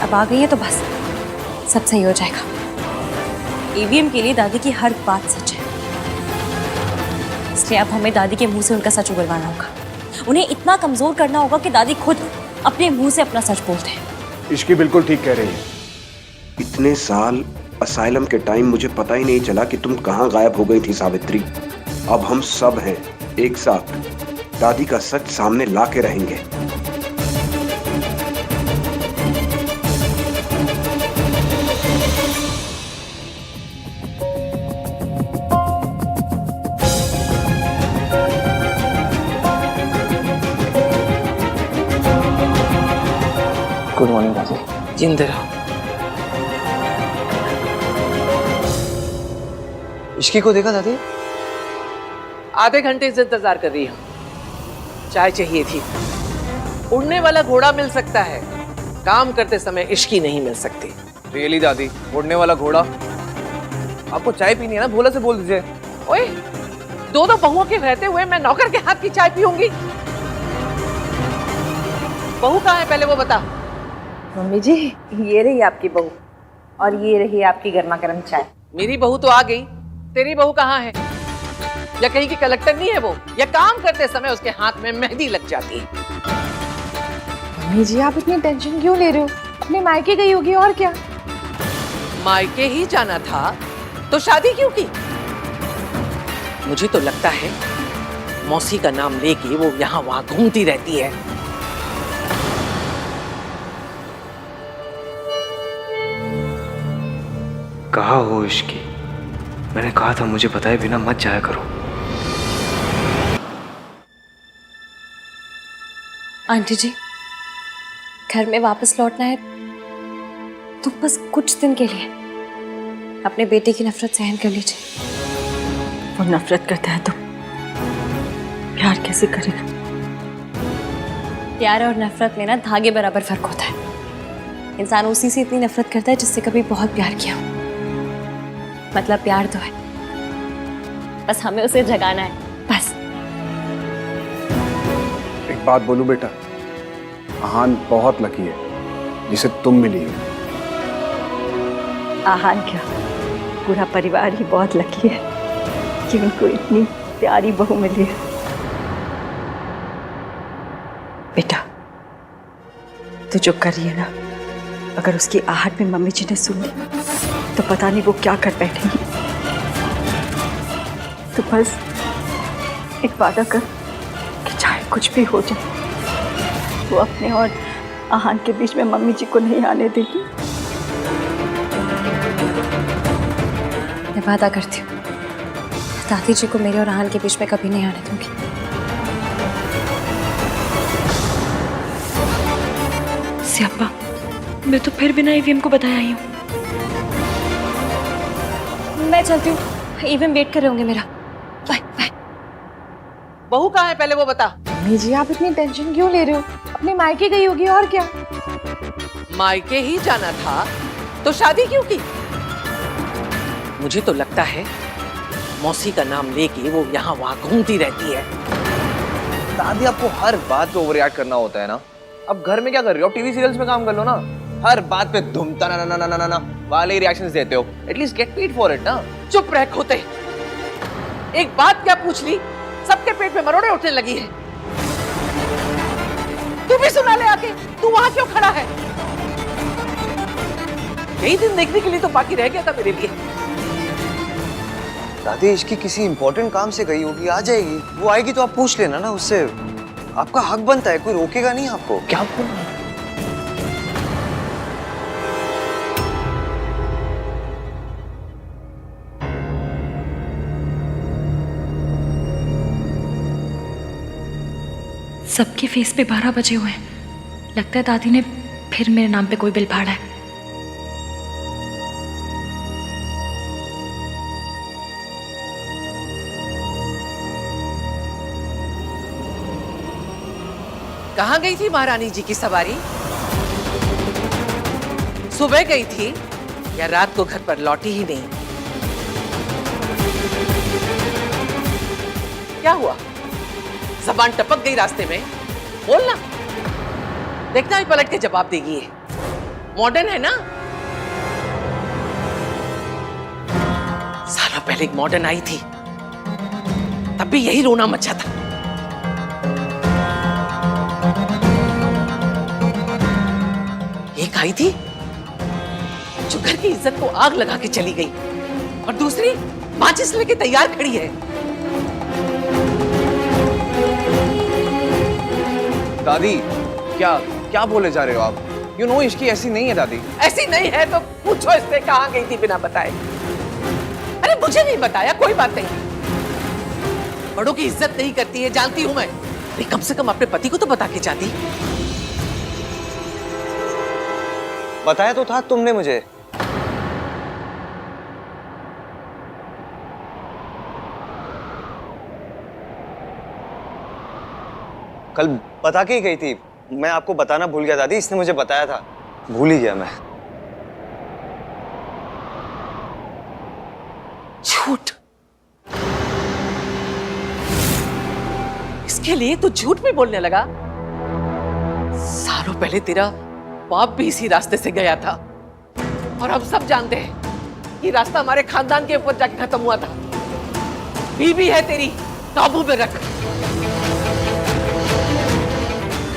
अब आ गई है तो बस सब सही हो जाएगा। ईवीएम के लिए दादी की हर बात सच है, इसलिए अब हमें दादी के मुंह से उनका सच उगलवाना होगा। उन्हें इतना कमजोर करना होगा कि दादी खुद अपने मुंह से अपना सच बोलते हैं। इश्की बिल्कुल ठीक कह रही है। इतने साल असाइलम के टाइम मुझे पता ही नहीं चला कि तुम कहाँ गायब हो गई थी सावित्री। अब हम सब हैं एक साथ, दादी का सच सामने ला के रहेंगे। गुड मॉर्निंग दादी। जिंदे रहो। इश्की को देखा दादी? आधे घंटे से इंतजार कर रही हूँ। चाय चाहिए थी। उड़ने वाला घोड़ा मिल सकता है, काम करते समय इश्की नहीं मिल सकती। रियली दादी, उड़ने वाला घोड़ा? आपको चाय पीनी है ना, भोला से बोल दीजिए। ओए, दो बहुओं के रहते हुए मैं नौकर के हाथ की चाय पीऊंगी? बहू कहाँ है पहले वो बता। मम्मी जी, ये रही आपकी बहू और ये रही आपकी गर्मा गर्म चाय। मेरी बहू तो आ गई, तेरी बहू कहाँ है? या कहीं की कलेक्टर नहीं है वो, या काम करते समय उसके हाथ में मेहंदी लग जाती है? मम्मी जी, आप इतनी टेंशन क्यों ले रहे हो? अपने मायके गई होगी और क्या। मायके ही जाना था तो शादी क्यों की? मुझे तो लगता है मौसी का नाम लेके वो यहाँ वहां घूमती रहती है। कहा हो इश्की, मैंने कहा था मुझे बताए बिना मत जाया करो। आंटी जी, घर में वापस लौटना है तो बस कुछ दिन के लिए अपने बेटे की नफरत सहन कर लीजिए। वो नफरत करता है तो प्यार कैसे करेगा? प्यार और नफरत में ना धागे बराबर फर्क होता है। इंसान उसी से इतनी नफरत करता है जिससे कभी बहुत प्यार किया हो। मतलब प्यार तो है, बस हमें उसे जगाना है, बस। एक बात बोलूं बेटा, आहान बहुत लकी है जिसे तुम मिली हो। आहान क्या, पूरा परिवार ही बहुत लकी है कि उनको इतनी प्यारी बहू मिली है। बेटा, तू जो कर रही है ना, अगर उसकी आहट में मम्मी जी ने सुन ली तो पता नहीं वो क्या कर बैठेंगी। तो बस एक वादा कर कि चाहे कुछ भी हो जाए, वो अपने और आहान के बीच में मम्मी जी को नहीं आने देगी। मैं वादा करती हूँ, दादी जी को मेरे और आहान के बीच में कभी नहीं आने दूंगी। सियाप्पा, मैं तो फिर बिना ईवीएम को बताया आई हूँ। मैं चलती हूँ, ईवीएम वेट कर रहे होंगे मेरा। Bye bye. बहू कहाँ है पहले वो बता। मम्मी जी, आप इतनी टेंशन क्यों ले रहे हो? अपने मायके गई होगी और क्या। मायके ही जाना था तो शादी क्यों की? मुझे तो लगता है मौसी का नाम लेके वो यहाँ वहां घूमती रहती है। दादी, आपको हर बात पे ओवररिएक्ट करना होता है ना। अब घर में क्या कर रही हो? टीवी सीरियल्स में काम कर लो ना। हर बात पे धुमता ना ना ना ना ना वाले रिएक्शंस देते हो। At least get paid for it ना। चुप रह खोते। एक बात क्या पूछ ली, सबके पेट में मरोड़े उठने लगी है। तू भी सुना ले आके, तू वहां क्यों खड़ा है? यही दिन देखने के लिए तो बाकी रह गया था मेरे लिए। दादी इसकी किसी इंपॉर्टेंट काम से गई होगी, आ जाएगी। वो आएगी तो आप पूछ लेना ना उससे, आपका हक बनता है, कोई रोकेगा नहीं आपको। क्या बोल? सबके फेस पे 12 बजे हुए हैं। लगता है दादी ने फिर मेरे नाम पे कोई बिल फाड़ा है। कहाँ गई थी महारानी जी की सवारी? सुबह गई थी या रात को घर पर लौटी ही नहीं? क्या हुआ? जबान टपक गई रास्ते में? बोलना, देखना ही पलट के जवाब देगी। ये मॉडर्न है ना? सालों पहले एक मॉडर्न आई थी, तब भी यही रोना मचा था। एक आई थी जो घर की इज्जत को आग लगा के चली गई, और दूसरी माचिस लेके तैयार खड़ी है। दादी क्या क्या बोले जा रहे हो आप? यू नो इसकी ऐसी नहीं है दादी। ऐसी नहीं है तो पूछो इससे कहाँ गई थी बिना बताए। अरे मुझे नहीं बताया, कोई बात नहीं। बड़ों की इज्जत नहीं करती है, जानती हूं मैं। अरे कम से कम अपने पति को तो बता के जाती। बताया तो था तुमने मुझे। कल बता के ही गई थी। मैं आपको बताना भूल गया दादी, इसने मुझे बताया था, भूल ही गया मैं। झूठ, इसके लिए तो झूठ भी बोलने लगा। सालों पहले तेरा बाप भी इसी रास्ते से गया था, और हम सब जानते हैं ये रास्ता हमारे खानदान के ऊपर जाके खत्म हुआ था। बीवी है तेरी, काबू में रख।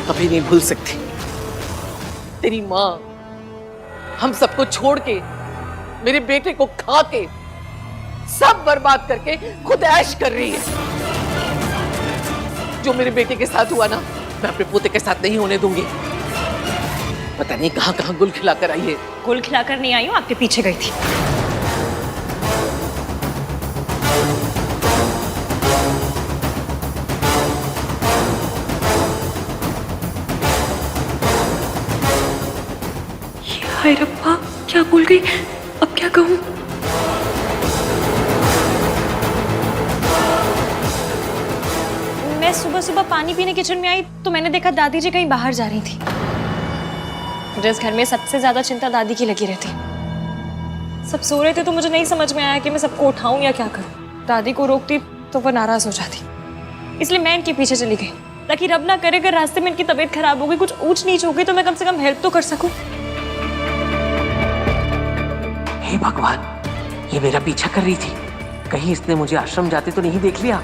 कभी नहीं भूल सकती तेरी माँ हम सबको छोड़ के, मेरे बेटे को खा के, सब बर्बाद करके खुद ऐश कर रही है। जो मेरे बेटे के साथ हुआ ना, मैं अपने पोते के साथ नहीं होने दूंगी। पता नहीं कहां कहां गुल खिलाकर आई है। गुल खिलाकर नहीं आई हूं, आपके पीछे गई थी। हाय रब्बा, क्या भूल गई, अब क्या कहूं? मैं सुबह सुबह पानी पीने किचन में आई तो मैंने देखा दादी जी कहीं बाहर जा रही थी। मुझे इस घर में सबसे ज्यादा चिंता दादी की लगी रहती। सब सो रहे थे तो मुझे नहीं समझ में आया कि मैं सबको उठाऊं या क्या करूं। दादी को रोकती तो वो नाराज हो जाती, इसलिए मैं इनके पीछे चली गई, ताकि रब ना करे अगर रास्ते में इनकी तबीयत खराब हो गई, कुछ ऊंच नीच हो गई, तो मैं कम से कम हेल्प तो कर सकूं। हे भगवान, ये मेरा पीछा कर रही थी, कहीं इसने मुझे आश्रम जाते तो नहीं देख लिया।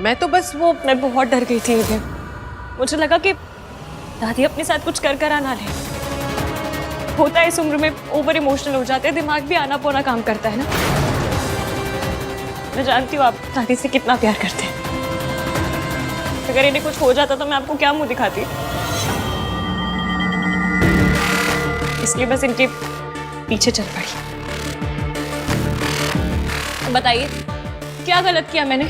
मैं तो बस मैं बहुत डर गई थी। मुझे लगा कि दादी अपने साथ कुछ कर ना ले। होता है इस उम्र में, ओवर इमोशनल हो जाते हैं, दिमाग भी आना पोना काम करता है ना। मैं जानती हूँ आप दादी से कितना प्यार करते हैं। अगर इन्हें कुछ हो जाता तो मैं आपको क्या मुंह दिखाती। इसलिए बस इनके पीछे चल पड़ी। बताइए क्या गलत किया मैंने?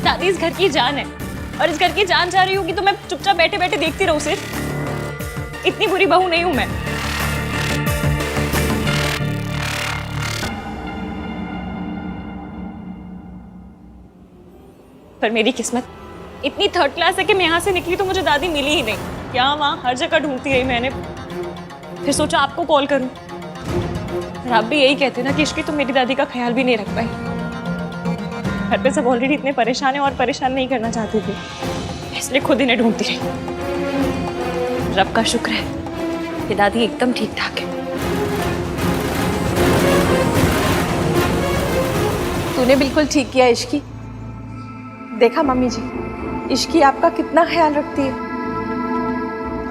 दादी इस घर की जान है, और इस घर की जान जा रही होगी तो मैं चुपचाप बैठे बैठे देखती रहूं सिर्फ? इतनी बुरी बहू नहीं हूं मैं। पर मेरी किस्मत इतनी थर्ड क्लास है कि मैं यहाँ से निकली तो मुझे दादी मिली ही नहीं। यहाँ वहाँ हर जगह ढूंढती रही मैंने, फिर सोचा आपको कॉल करूं। और आप भी यही कहते ना कि इश्की तो मेरी दादी का ख्याल भी नहीं रख पाई। घर पे सब ऑलरेडी इतने परेशान है और परेशान नहीं करना चाहती थी, इसलिए खुद इन्हें ढूंढती रही। रब का शुक्र है कि दादी एकदम ठीक ठाक है। तूने बिल्कुल ठीक किया इश्की। देखा मम्मी जी, इश्की आपका कितना ख्याल रखती है?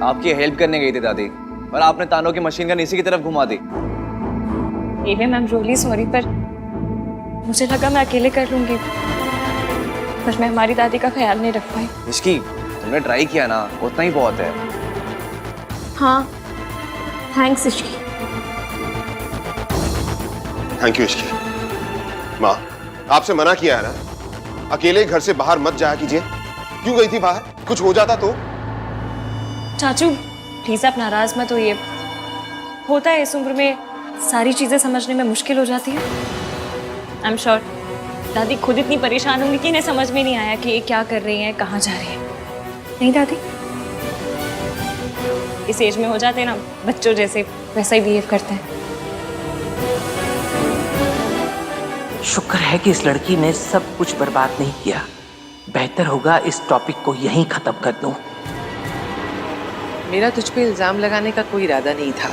आपकी हेल्प करने गई थी दादी, पर आपने तानों की मशीन गन इसी की तरफ घुमा दी। मैम रियली सॉरी, पर मुझे लगा मैं अकेले कर लूंगी, पर मैं हमारी दादी का ख्याल नहीं रख पाई। इसकी तुमने ट्राई किया ना, उतना ही बहुत है। हाँ, thanks Ishki. Thank you Ishki. माँ, आपसे मना किया है ना, अकेले घर से बाहर मत जाया कीजिए। क्यों गई थी बाहर? कुछ हो जाता तो? चाचू प्लीज आप नाराज मत होइए, होता है इस उम्र में सारी चीजें समझने में मुश्किल हो जाती है। आई एम श्योर दादी खुद इतनी परेशान होंगी कि इन्हें समझ में नहीं आया कि ये क्या कर रही हैं, कहाँ जा रही हैं। नहीं दादी, इस एज में हो जाते हैं ना बच्चों जैसे, वैसा ही बिहेव करते हैं। शुक्र है कि इस लड़की ने सब कुछ बर्बाद नहीं किया। बेहतर होगा इस टॉपिक को यहीं खत्म कर दूं। मेरा तुझ पे इल्जाम लगाने का कोई इरादा नहीं था।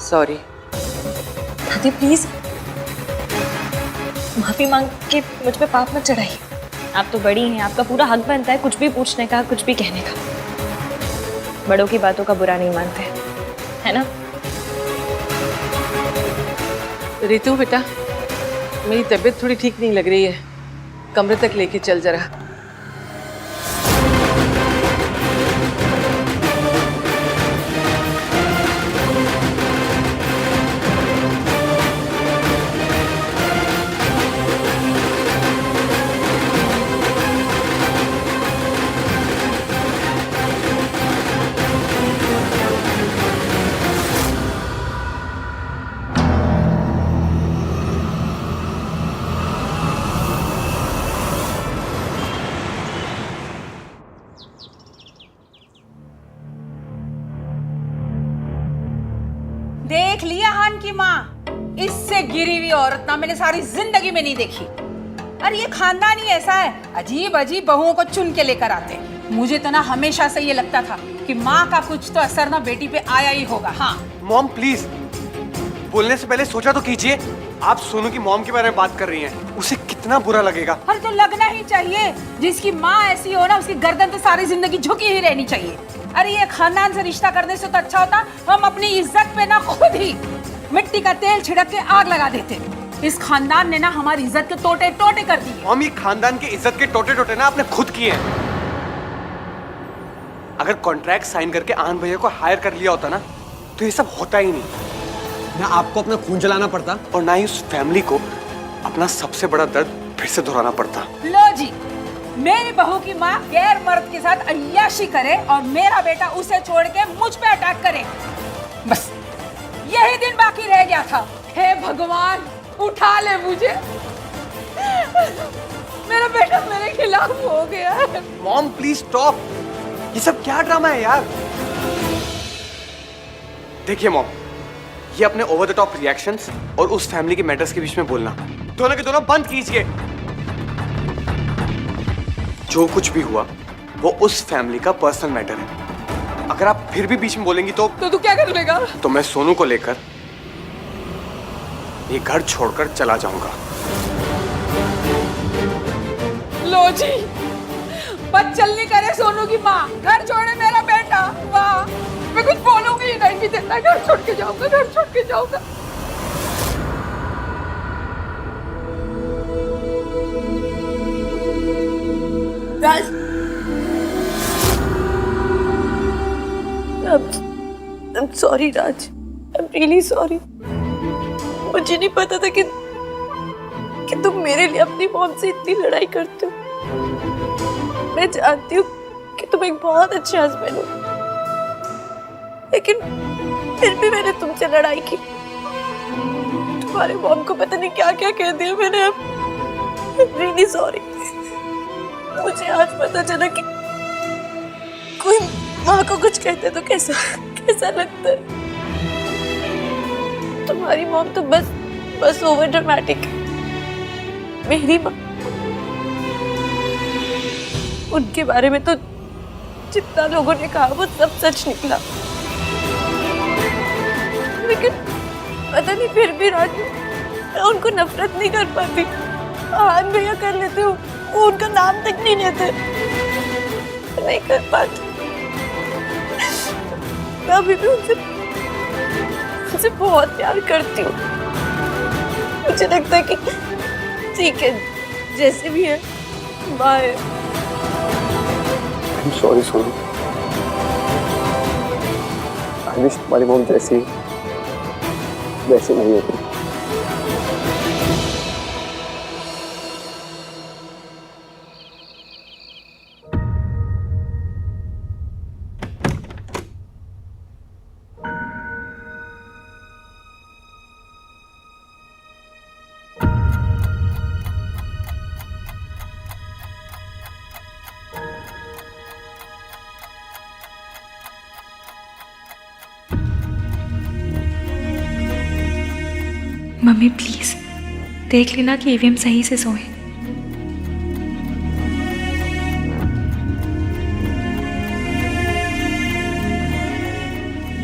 सॉरी। दादी प्लीज माफी मांग के मुझ पे पाप मत चढ़ाइए। आप तो बड़ी हैं, आपका पूरा हक बनता है कुछ भी पूछने का, कुछ भी कहने का। बड़ों की बातों का बुरा नहीं मानते, है ना? रितु बेटा, मेरी तबीयत थोड़ी ठीक नहीं लग रही है, कमरे तक लेके चल जरा। देख लिया हान की माँ, इससे गिरी हुई औरत ना मैंने सारी जिंदगी में नहीं देखी। अरे ये खानदान ही ऐसा है, अजीब अजीब बहुओं को चुन के लेकर आते। मुझे तो ना हमेशा से ये लगता था कि माँ का कुछ तो असर ना बेटी पे आया ही होगा। हाँ मॉम प्लीज, बोलने से पहले सोचा तो कीजिए। आप सोनू की मॉम के बारे में बात कर रही हैं, उसे कितना बुरा लगेगा। अरे तो लगना ही चाहिए, जिसकी माँ ऐसी हो ना उसकी गर्दन तो सारी जिंदगी झुकी ही रहनी चाहिए। अरे ये खानदान से रिश्ता करने से तो अच्छा होता हम अपनी इज्जत पे ना खुद ही मिट्टी का तेल छिड़क के आग लगा देते। इस खानदान ने ना हमारी इज्जत के टोटे टोटे कर दिए। मॉम ये खानदान की इज्जत के टोटे टोटे ना आपने खुद किए हैं। अगर कॉन्ट्रैक्ट साइन करके आनंद भैया को हायर कर लिया होता ना तो ये सब होता ही नहीं। ना आपको अपना खून जलाना पड़ता और ना ही उस फैमिली को अपना सबसे बड़ा दर्द फिर से दोहराना पड़ता। लो जी, मेरी बहू की माँ गैर मर्द के साथ अय्याशी करे और मेरा बेटा उसे छोड़ के मुझ पे अटैक करे, बस यही दिन बाकी रह गया था। हे भगवान उठा ले मुझे, मेरा बेटा मेरे खिलाफ हो गया है। मॉम प्लीज स्टॉप, ये सब क्या ड्रामा है यार। देखिए मॉम, ये अपने ओवर द टॉप रिएक्शंस और उस फैमिली के मैटर्स के बीच में बोलना दोनों के दोनों बंद कीजिए। जो कुछ भी हुआ वो उस फैमिली का पर्सनल मैटर है। अगर आप फिर भी बीच में बोलेंगी तो तू क्या कर लेगा? तो मैं सोनू को लेकर ये घर छोड़कर चला जाऊंगा। लो जी, बदचल नहीं करे सोनू की माँ, घर छोड़े मेरा बेटा। वाह, मैं कुछ बोलूंगी ही नहीं कि देता, घर छोड़ के जाऊंगा, घर छोड़ के जाऊंगा। राज, I'm sorry Raj, I'm really sorry। मुझे नहीं पता था कि तुम मेरे लिए अपनी मॉम से इतनी लड़ाई करते हो। मैं जानती हूँ कि तुम एक बहुत अच्छे हस्बैंड हो, लेकिन फिर भी मैंने तुमसे लड़ाई की। तुम्हारे मॉम को पता नहीं क्या क्या कह दिया मैंने। अब रियली सॉरी। मुझे आज पता चला कि कोई माँ को कुछ कहते तो कैसा लगता है। तुम्हारी मॉम तो बस ओवर ड्रामेटिक है। मेरी माँ, उनके बारे में तो जितना लोगों ने कहा वो सब सच निकला, लेकिन पता नहीं फिर भी राज मैं उनको नफरत नहीं कर पाती। आनंद भैया कर लेते हो, वो उनका नाम तक नहीं लेते। नहीं कर पाती। मैं अभी भी उनसे बहुत प्यार करती हूँ। मुझे लगता है कि ठीक है, जैसे भी है, bye. Sorry Sonu, I wish तुम्हारी मॉम जैसी वैसे नहीं होती। मम्मी प्लीज देख लेना कि ईवीएम सही से सोए।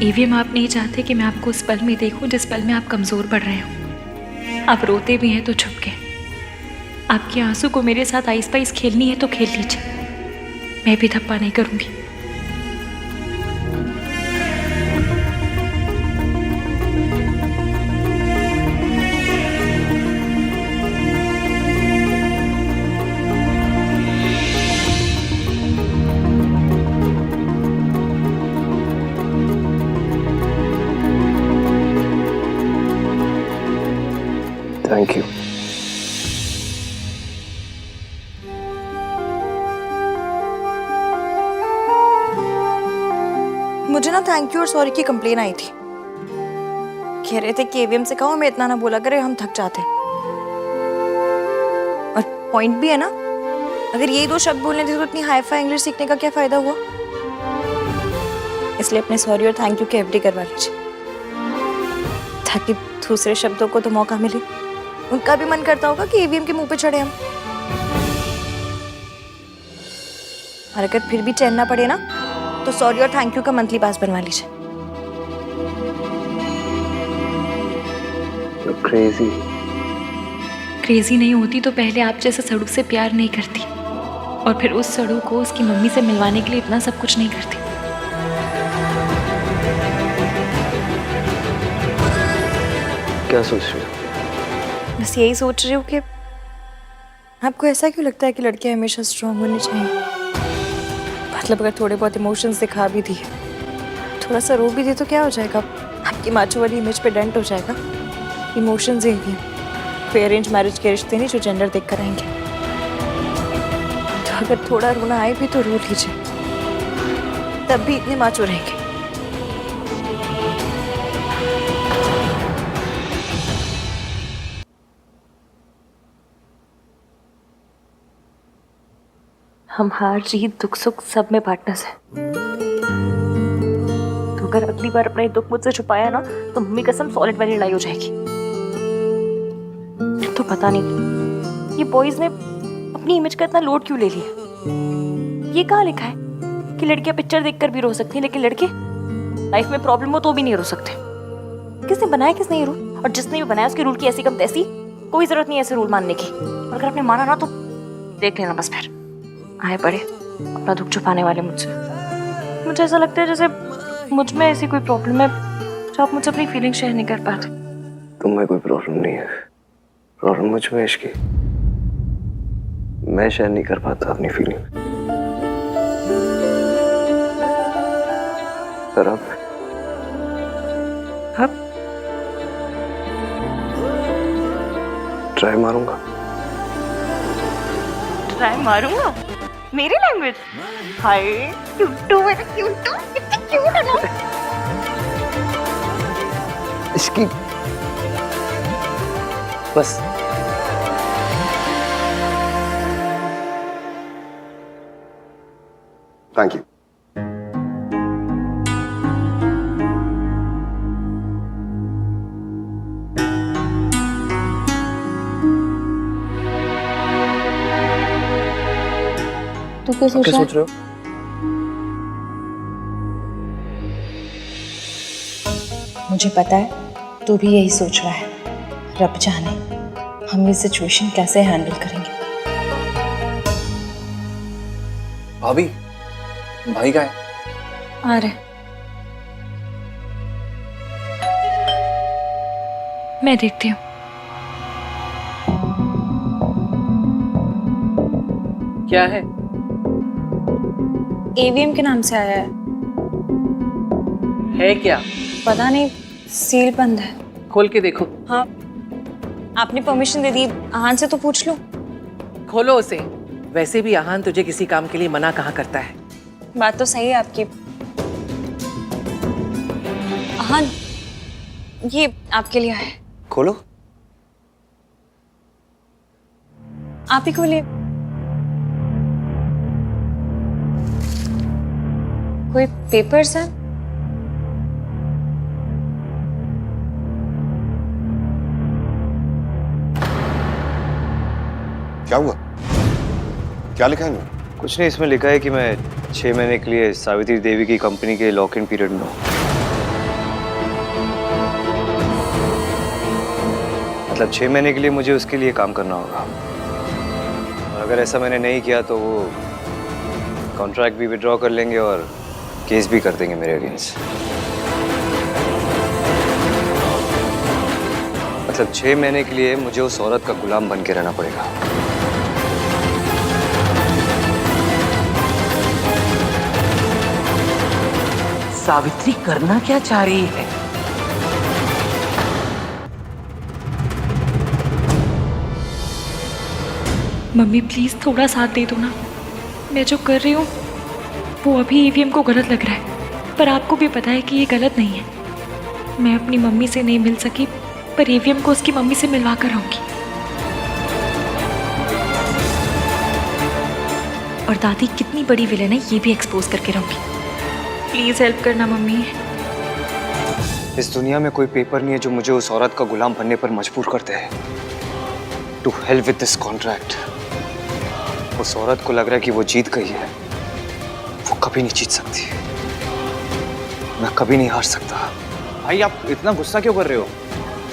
ईवीएम आप नहीं चाहते कि मैं आपको उस पल में देखूं जिस पल में आप कमजोर पड़ रहे हो। आप रोते भी हैं तो छुप के। आपके आंसू को मेरे साथ आइस पाइस खेलनी है तो खेल लीजिए, मैं भी धप्पा नहीं करूंगी। Thank you. मुझे ना थैंक यू और सॉरी की कंप्लेन आई थी। कह रहे थे कि एवीएम से कहो हमें इतना ना बोला करे, हम थक जाते हैं। और पॉइंट भी है ना, अगर यही 2 शब्द बोलने थे तो इतनी हाई फाई इंग्लिश सीखने का क्या फायदा हुआ। इसलिए अपने सॉरी और थैंक यू के एफडी करवा लीजिए, ताकि दूसरे शब्दों को तो मौका मिले। उनका भी मन करता होगा कि ईवीएम के मुंह पे चढ़े हम। और अगर फिर भी चैन ना पड़े ना, तो सॉरी और थैंक यू का मंथली पास बनवा लीजिए। क्रेजी नहीं होती तो पहले आप जैसे सड़ू से प्यार नहीं करती, और फिर उस सड़ू को उसकी मम्मी से मिलवाने के लिए इतना सब कुछ नहीं करती। क्या सोच रही हो? बस यही सोच रही हूँ कि आपको ऐसा क्यों लगता है कि लड़कियां हमेशा स्ट्रांग होनी चाहिए। मतलब अगर थोड़े बहुत इमोशंस दिखा भी दिए, थोड़ा सा रो भी दी तो क्या हो जाएगा, आपकी माचो वाली इमेज पे डेंट हो जाएगा। इमोशंस ही हैं, कोई अरेंज मैरिज के रिश्ते नहीं जो जेंडर देख कर आएंगे। तो अगर थोड़ा रोना आए भी तो रो लीजिए, तब भी इतने माचो रहेंगे। हम हार जीत दुख सुख सब में पार्टनर्स हैं। तो अगर अगली बार अपने दुख मुझसे छुपाया ना, तो मम्मी कसम सॉलिड वाली लड़ाई हो जाएगी। तो पता नहीं ये बॉयज ने अपनी इमेज का इतना लोड क्यों ले लिया। ये कहाँ लिखा है कि लड़कियां पिक्चर देखकर भी रो सकती हैं, लेकिन लड़के लाइफ में प्रॉब्लम हो तो भी नहीं रो सकते। किसने बनाया, किसने ये रूल? और जिसने भी बनाया उसके रूल की ऐसी कम तैसी, कोई जरूरत नहीं ऐसे रूल मानने की। और अगर आपने माना ना तो देख लेना बस फिर आए पड़े अपना दुख छुपाने वाले मुझसे। मुझे ऐसा लगता है जैसे मुझ में ऐसी कोई प्रॉब्लम है जो आप मुझसे अपनी फीलिंग शेयर नहीं कर पाते। तुम में कोई प्रॉब्लम नहीं है, प्रॉब्लम मुझ में इश्क की। मैं शेयर नहीं कर पाता अपनी फीलिंग। पर अब ट्राई मारूंगा। ट्राई मारूंगा? मेरी लैंग्वेज? हाय क्यूटू, मेरा क्यूटू, कितनी क्यूट है ना। इसकी बस थैंक यू। तू क्या सोच रहे हो? मुझे पता है तू भी यही सोच रहा है। रब जाने हम ये सिचुएशन कैसे हैंडल करेंगे। भाभी, भाई का है? आ रहे। मैं देखती हूँ। क्या है? एवीएम के नाम से आया है क्या? पता नहीं, सील बंद है। खोल के देखो। हाँ, आपने परमिशन दे दी, आहान से तो पूछ लो। खोलो उसे। वैसे भी आहान तुझे किसी काम के लिए मना कहाँ करता है। बात तो सही है आपकी। आहान, ये आपके लिए है। खोलो। आप ही खोलिए। कोई पेपर्स है? क्या हुआ? क्या लिखा है इनमें? कुछ नहीं, इसमें लिखा है कि मैं 6 महीने के लिए सावित्री देवी की कंपनी के लॉक इन पीरियड में हूँ। मतलब 6 महीने के लिए मुझे उसके लिए काम करना होगा, और अगर ऐसा मैंने नहीं किया तो वो कॉन्ट्रैक्ट भी विड्रॉ कर लेंगे और केस भी कर देंगे मेरे अगेंस्ट। मतलब 6 महीने के लिए मुझे उस औरत का गुलाम बन के रहना पड़ेगा। सावित्री करना क्या चाह रही है? मम्मी प्लीज थोड़ा साथ दे दो ना। मैं जो कर रही हूँ वो अभी ईवीएम को गलत लग रहा है, पर आपको भी पता है कि ये गलत नहीं है। मैं अपनी मम्मी से नहीं मिल सकी, पर ईवीएम को उसकी मम्मी से मिलवा कर आऊंगी। और दादी कितनी बड़ी विलेन है ये भी एक्सपोज करके रहूंगी। प्लीज हेल्प करना मम्मी। इस दुनिया में कोई पेपर नहीं है जो मुझे उस औरत का गुलाम बनने पर मजबूर करते हैं। To hell with this contract. उस औरत को लग रहा है कि वो जीत गई है, वो कभी नहीं जीत सकती। मैं कभी नहीं हार सकता। भाई आप इतना गुस्सा क्यों कर रहे हो?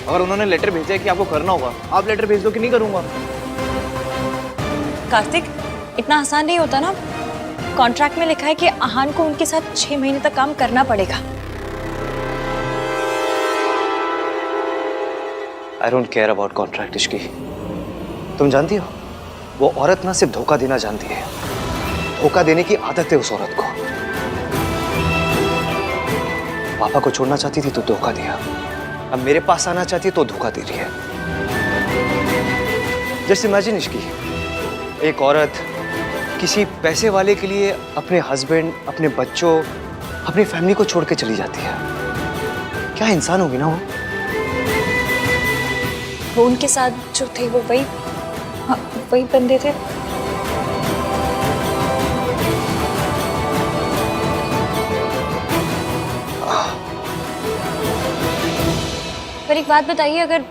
अगर उन्होंने लेटर भेजा है कि आपको करना होगा, आप लेटर भेज दो कि नहीं करूंगा। कार्तिक, इतना आसान नहीं होता ना। कॉन्ट्रैक्ट में लिखा है कि आहान को उनके साथ 6 महीने तक काम करना पड़ेगा। I don't care about contract Ishki. तुम जानती हो, वो औरत ना सिर्फ धोखा देना जानती है, धोखा देने की आदत है उस औरत को। पापा को छोड़ना चाहती थी तो धोखा दिया, अब मेरे पास आना चाहती है तो धोखा दे रही है। जस्ट इमेजिन इश्की, एक औरत किसी पैसे वाले के लिए अपने हस्बैंड, अपने बच्चों, अपनी फैमिली को छोड़ के चली जाती है। क्या इंसान होगी ना वो? वो उनके साथ जो थे वो वही, हाँ, वही बंदे थे। पर एक बात बताइए, अगर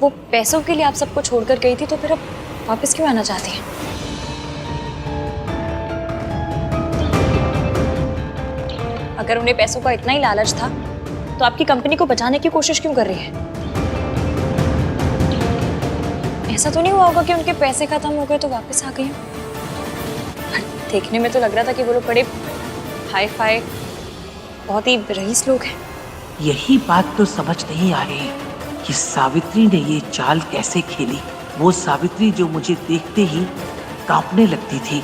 वो पैसों के लिए आप सबको छोड़कर गई थी तो फिर अब वापस क्यों आना चाहती हैं? अगर उन्हें पैसों का इतना ही लालच था तो आपकी कंपनी को बचाने की कोशिश क्यों कर रही है? ऐसा तो नहीं हुआ होगा कि उनके पैसे खत्म हो गए तो वापस आ गई? देखने में तो लग रहा था कि वो लोग बड़े हाई फाई, बहुत ही रईस लोग हैं। यही बात तो समझ नहीं आ रही कि सावित्री ने ये चाल कैसे खेली। वो सावित्री जो मुझे देखते ही कांपने लगती थी,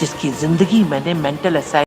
जिसकी जिंदगी मैंने मेंटल असाइल